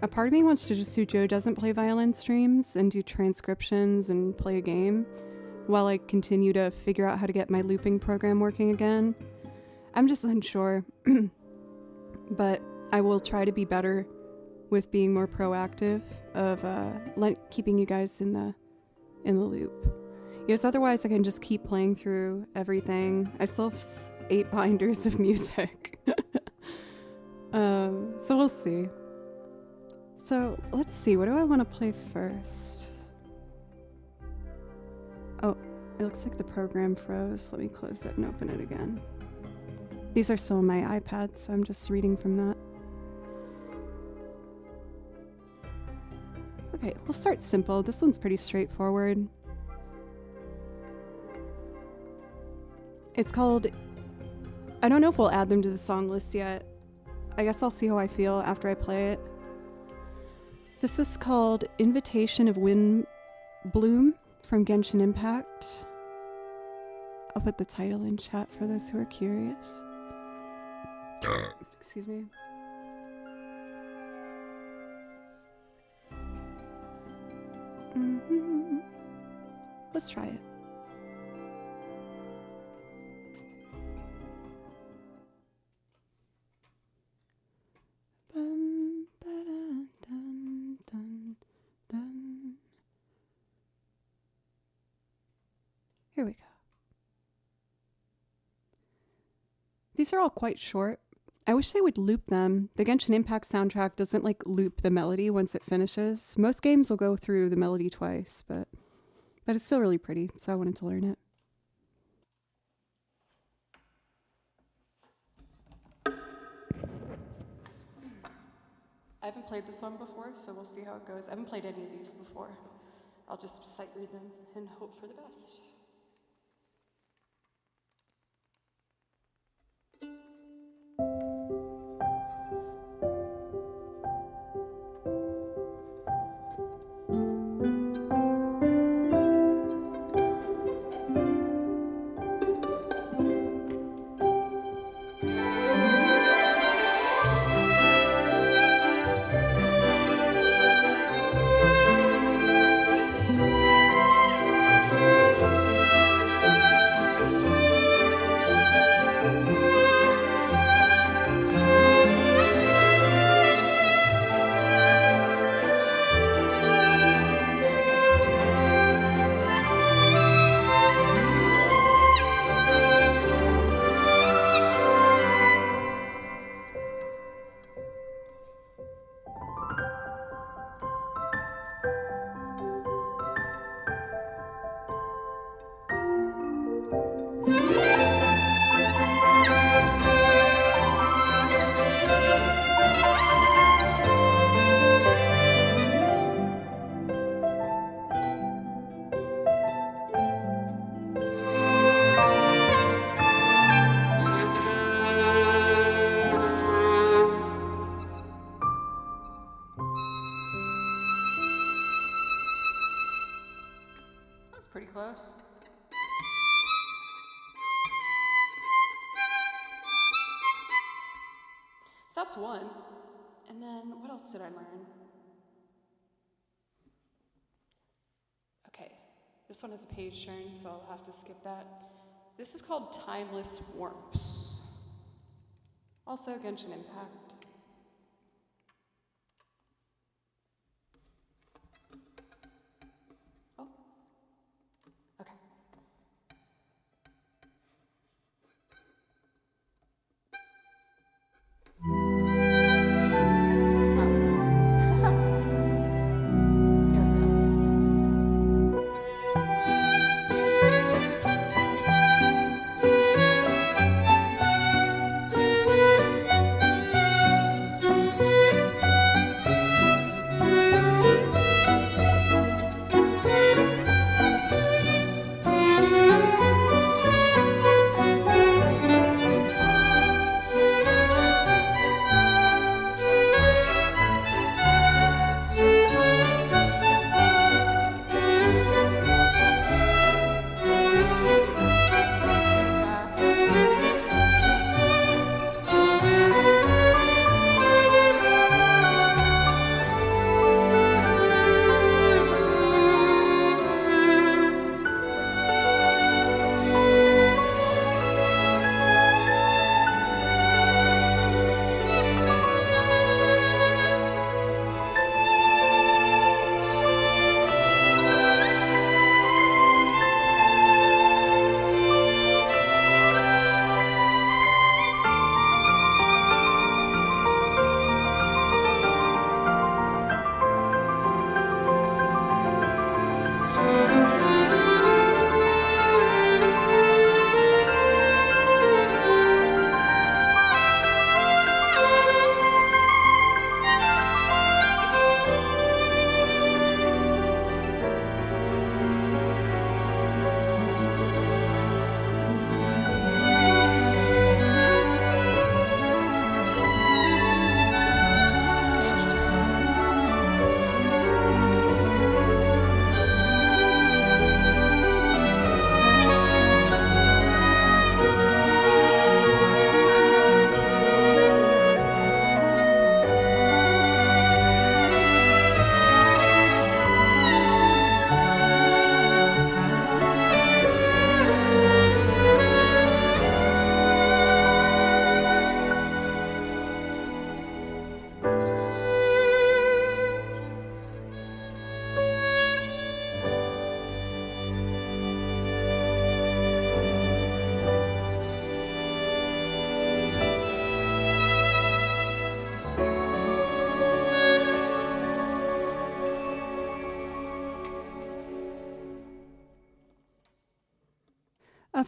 A part of me wants to just do Joe Doesn't Play Violin streams and do transcriptions and play a game while I continue to figure out how to get my looping program working again. I'm just unsure, but I will try to be better with being more proactive of keeping you guys in the loop. Yes, otherwise I can just keep playing through everything. I still have 8 binders of music. So we'll see. So let's see, what do I want to play first? Oh, it looks like the program froze. Let me close it and open it again. These are still on my iPad, so I'm just reading from that. Okay, we'll start simple. This one's pretty straightforward. It's called... I don't know if we'll add them to the song list yet. I guess I'll see how I feel after I play it. This is called Invitation of Wind Bloom from Genshin Impact. I'll put the title in chat for those who are curious. Excuse me. Let's try it. Here we go. These are all quite short. I wish they would loop them. The Genshin Impact soundtrack doesn't like loop the melody once it finishes. Most games will go through the melody twice, but it's still really pretty, so I wanted to learn it. I haven't played this one before, so we'll see how it goes. I haven't played any of these before. I'll just sight read them and hope for the best. Pretty close. So that's one. And then what else did I learn? Okay, this one is a page turn, so I'll have to skip that. This is called Timeless Warmth. Also Genshin Impact.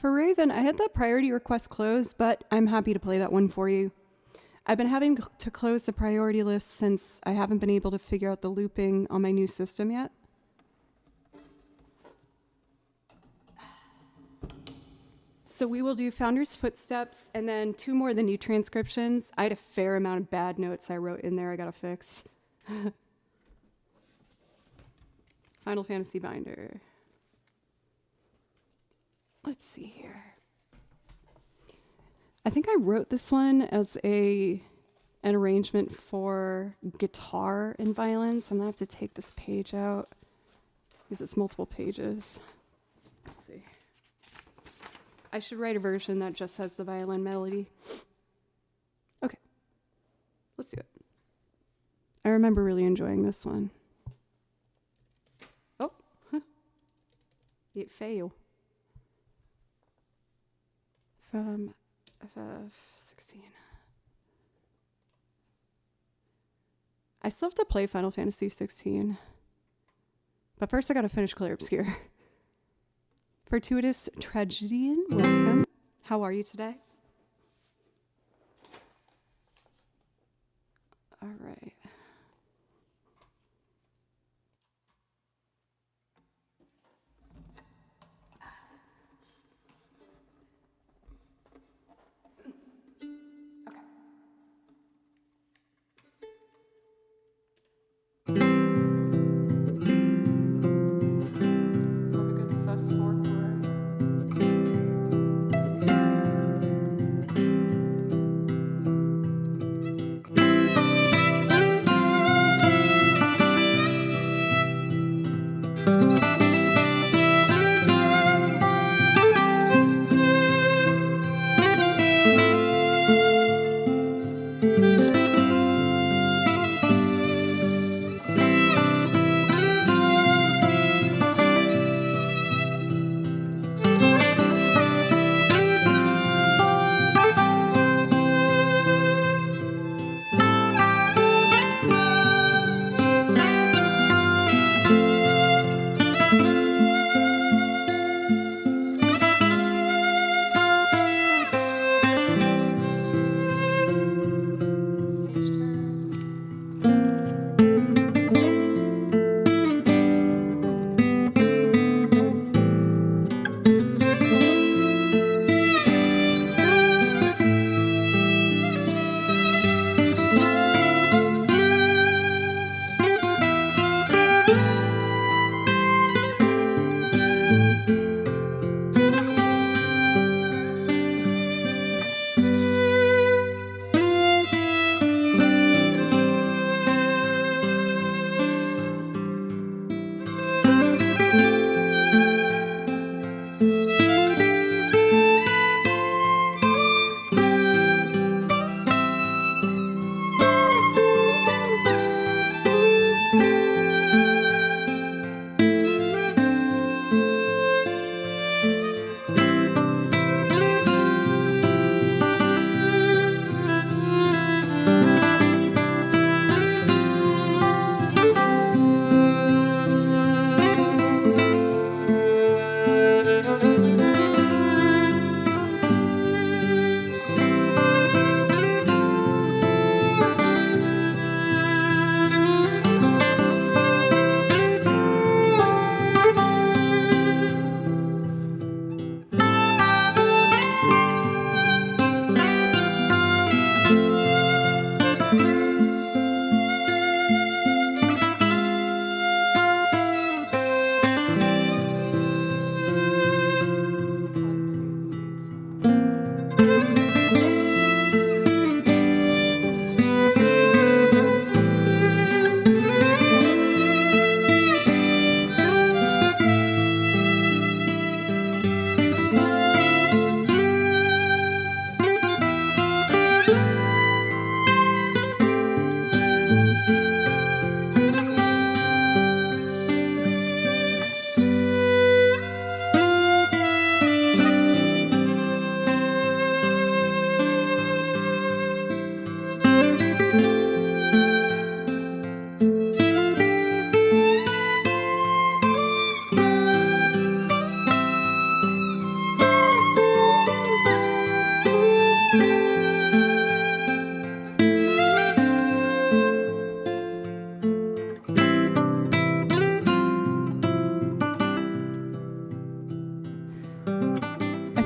For Raven, I had that priority request closed, but I'm happy to play that one for you. I've been having to close the priority list since I haven't been able to figure out the looping on my new system yet. So we will do Founder's Footsteps and then 2 more of the new transcriptions. I had a fair amount of bad notes I wrote in there I gotta fix. Final Fantasy Binder. Let's see here. I think I wrote this one as an arrangement for guitar and violins. I'm gonna have to take this page out because it's multiple pages. Let's see. I should write a version that just has the violin melody. Okay, let's do it. I remember really enjoying this one. Oh, it failed. From FF16. I still have to play Final Fantasy 16. But first I gotta finish Clear Obscure. Fortuitous Tragedian, welcome. How are you today? All right. Love a good sus4 chord. Page turn.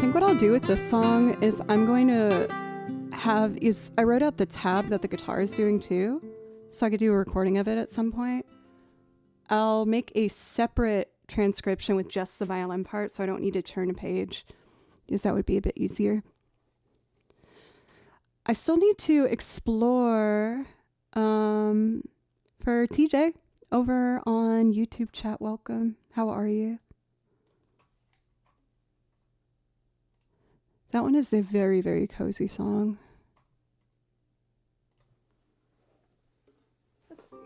think what I'll do with this song is I'm going to I wrote out the tab that the guitar is doing too, so I could do a recording of it at some point. I'll make a separate transcription with just the violin part, so I don't need to turn a page, because that would be a bit easier. I still need to explore for TJ over on YouTube chat. Welcome. How are you? That one is a very, very cozy song. Let's see.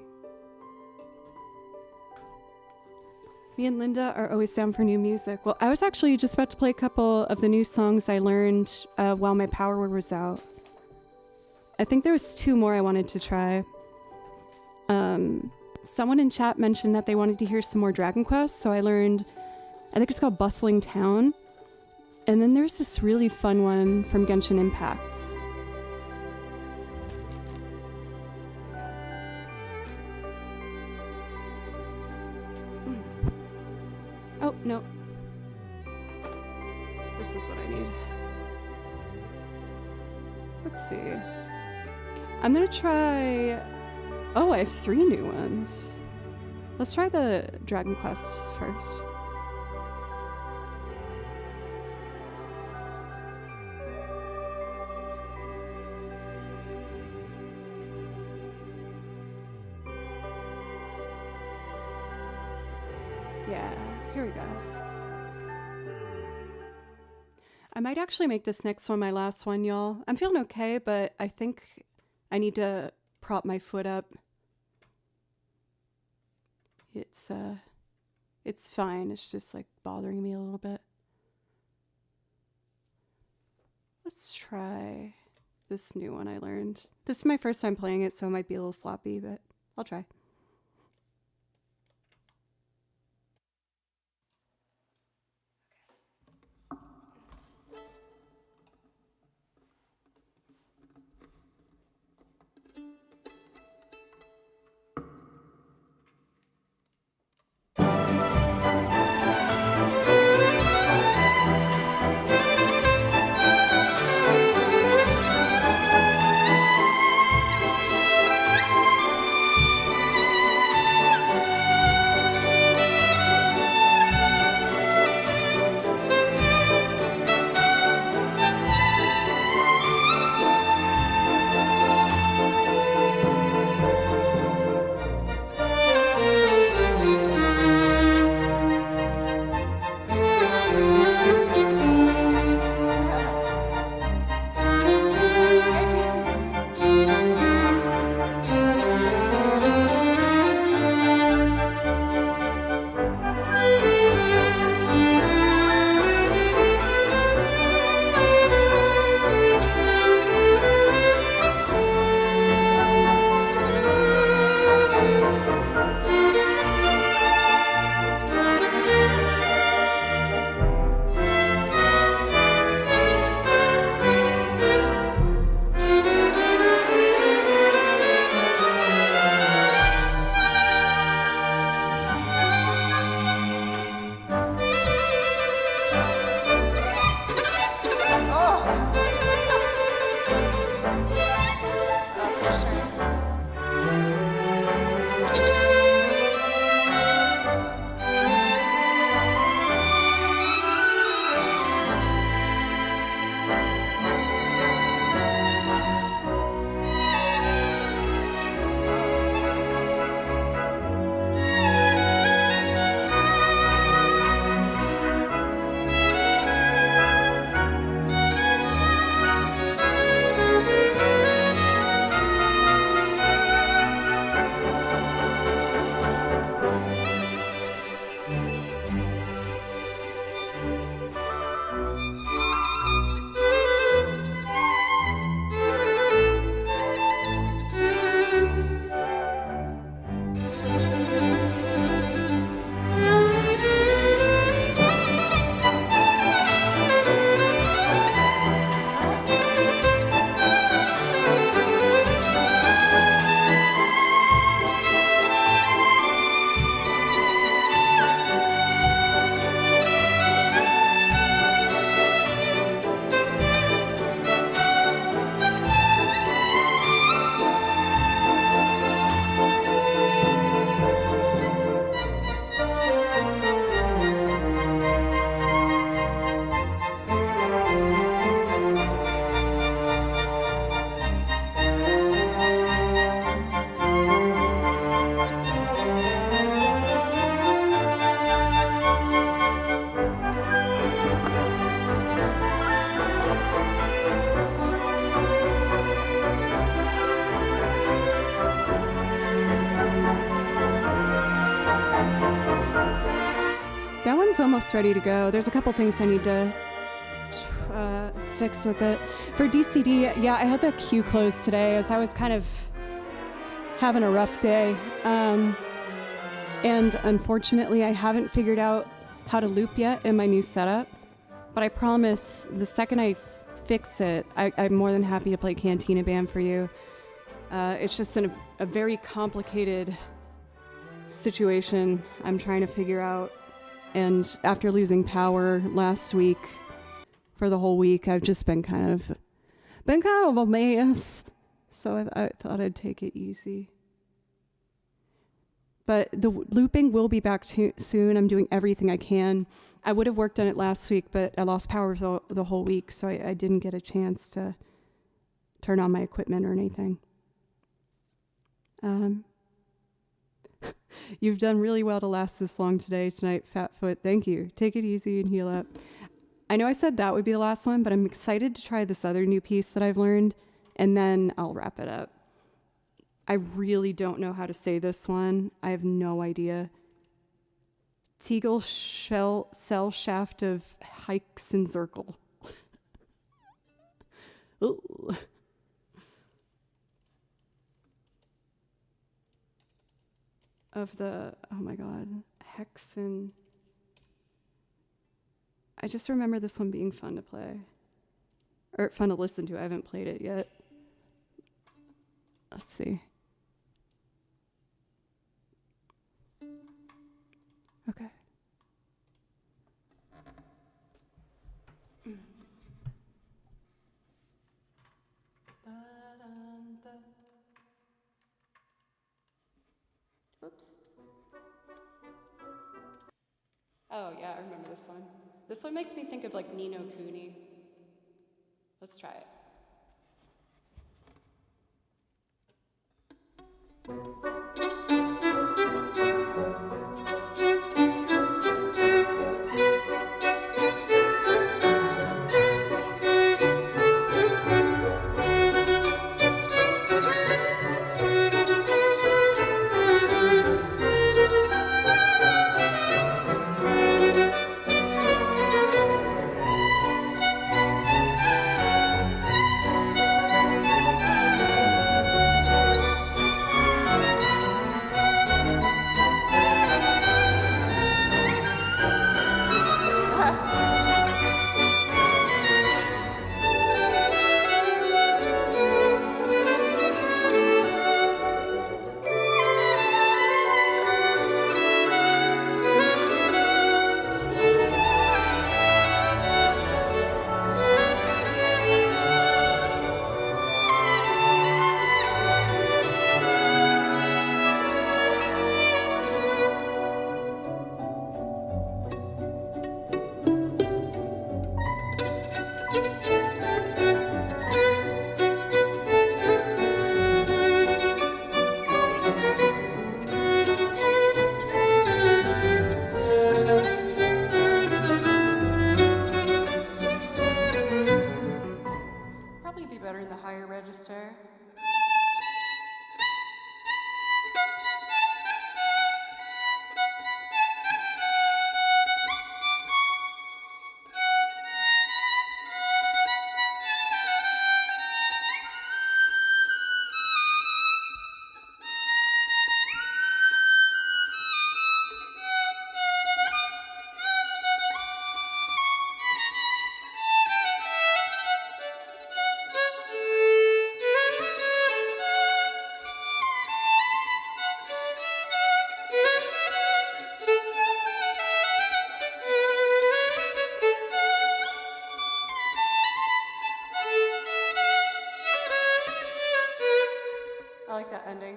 Me and Linda are always down for new music. Well, I was actually just about to play a couple of the new songs I learned while my power was out. I think there was 2 more I wanted to try. Someone in chat mentioned that they wanted to hear some more Dragon Quest, so I learned, I think it's called Bustling Town. And then there's this really fun one from Genshin Impact. Oh, no. This is what I need. Let's see. I'm gonna try... Oh, I have 3 new ones. Let's try the Dragon Quest first. Yeah, here we go. I might actually make this next one my last one, y'all. I'm feeling okay, but I think I need to prop my foot up. It's fine. It's just like bothering me a little bit. Let's try this new one I learned. This is my first time playing it, so it might be a little sloppy, but I'll try. one's almost ready to go. There's a couple things I need to fix with it. For DCD, yeah, I had the queue closed today as I was kind of having a rough day. And unfortunately, I haven't figured out how to loop yet in my new setup. But I promise the second I fix it, I'm more than happy to play Cantina Band for you. It's just in a very complicated situation I'm trying to figure out. And after losing power last week, for the whole week, I've just been kind of a mess. So I thought I'd take it easy. But the looping will be back soon. I'm doing everything I can. I would have worked on it last week, but I lost power the whole week, so I didn't get a chance to turn on my equipment or anything. You've done really well to last this long tonight, Fatfoot. Thank you. Take it easy and heal up. I know I said that would be the last one, but I'm excited to try this other new piece that I've learned, and then I'll wrap it up. I really don't know how to say this one. I have no idea. Tegel cell shaft of Heixenzirkel. Of the, oh my God, Hexen. I just remember this one being fun to play. Or fun to listen to. I haven't played it yet. Let's see. Okay. Oops. Oh yeah, I remember this one. This one makes me think of like Ni no Kuni. Let's try it. I like that ending.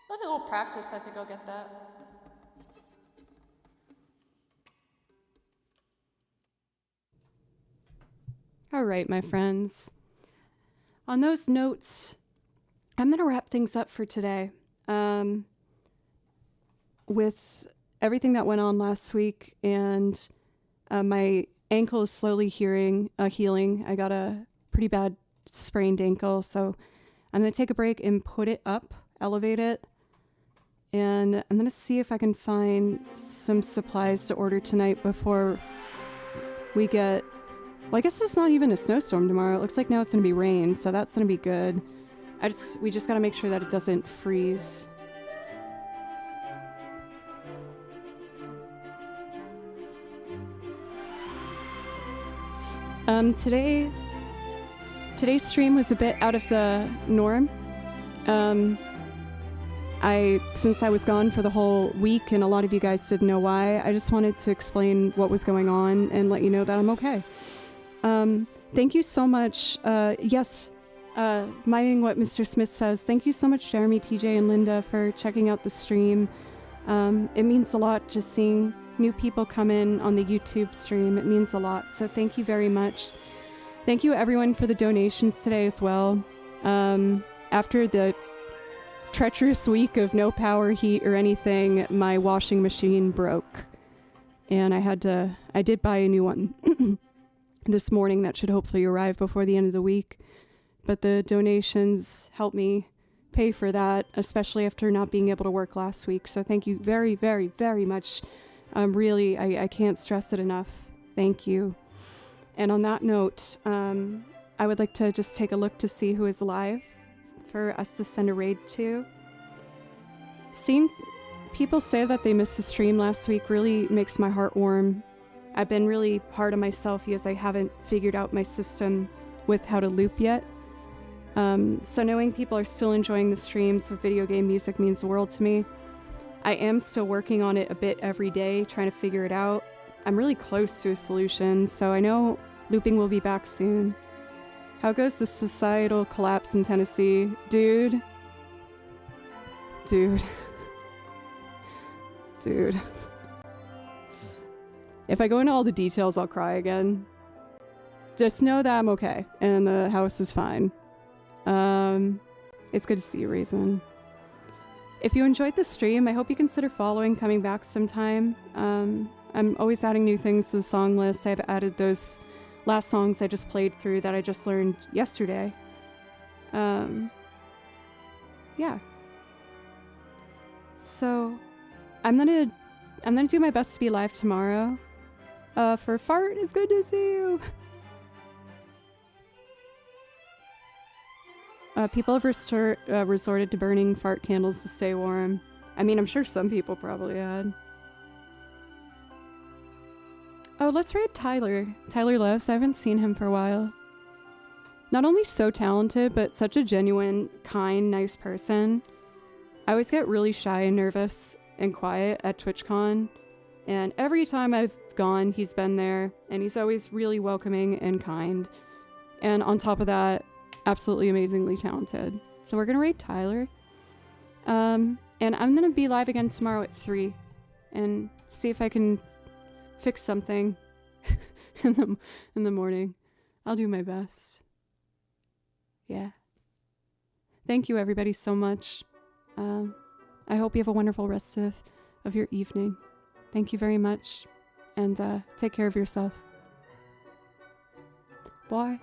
With a little practice, I think I'll get that. All right, my friends. On those notes, I'm going to wrap things up for today. With everything that went on last week, and my ankle is slowly healing. I got a pretty bad sprained ankle, so I'm going to take a break and put it up, elevate it, and I'm going to see if I can find some supplies to order tonight before we get... Well, I guess it's not even a snowstorm tomorrow. It looks like now it's going to be rain, so that's going to be good. We just got to make sure that it doesn't freeze. Today's stream was a bit out of the norm. Since I was gone for the whole week and a lot of you guys didn't know why, I just wanted to explain what was going on and let you know that I'm okay. Thank you so much. Yes, miming what Mr. Smith says. Thank you so much, Jeremy, TJ, and Linda, for checking out the stream. It means a lot just seeing new people come in on the YouTube stream. It means a lot. So thank you very much. Thank you everyone for the donations today as well. After the treacherous week of no power, heat, or anything, my washing machine broke. And I did buy a new one this morning that should hopefully arrive before the end of the week. But the donations helped me pay for that, especially after not being able to work last week. So thank you very, very, very much. Really, I can't stress it enough. Thank you. And on that note, I would like to just take a look to see who is alive for us to send a raid to. Seeing people say that they missed the stream last week really makes my heart warm. I've been really hard on myself because I haven't figured out my system with how to loop yet. So knowing people are still enjoying the streams with video game music means the world to me. I am still working on it a bit every day, trying to figure it out. I'm really close to a solution, so I know looping will be back soon. How goes the societal collapse in Tennessee? Dude. If I go into all the details, I'll cry again. Just know that I'm okay, and the house is fine. It's good to see you, Raisin. If you enjoyed the stream, I hope you consider following, coming back sometime. I'm always adding new things to the song list. I've added those last songs I just played through that I just learned yesterday. Yeah. So, I'm gonna do my best to be live tomorrow. For Fart, it's good to see you. People have resorted to burning fart candles to stay warm. I mean, I'm sure some people probably had. Oh, let's raid Tyler. Tyler Loves. I haven't seen him for a while. Not only so talented, but such a genuine, kind, nice person. I always get really shy and nervous and quiet at TwitchCon. And every time I've gone, he's been there. And he's always really welcoming and kind. And on top of that, absolutely amazingly talented. So we're gonna raid Tyler. And I'm gonna be live again tomorrow at 3 and see if I can fix something in the morning. I'll do my best. Yeah. Thank you everybody so much. I hope you have a wonderful rest of your evening. Thank you very much, and take care of yourself. Bye.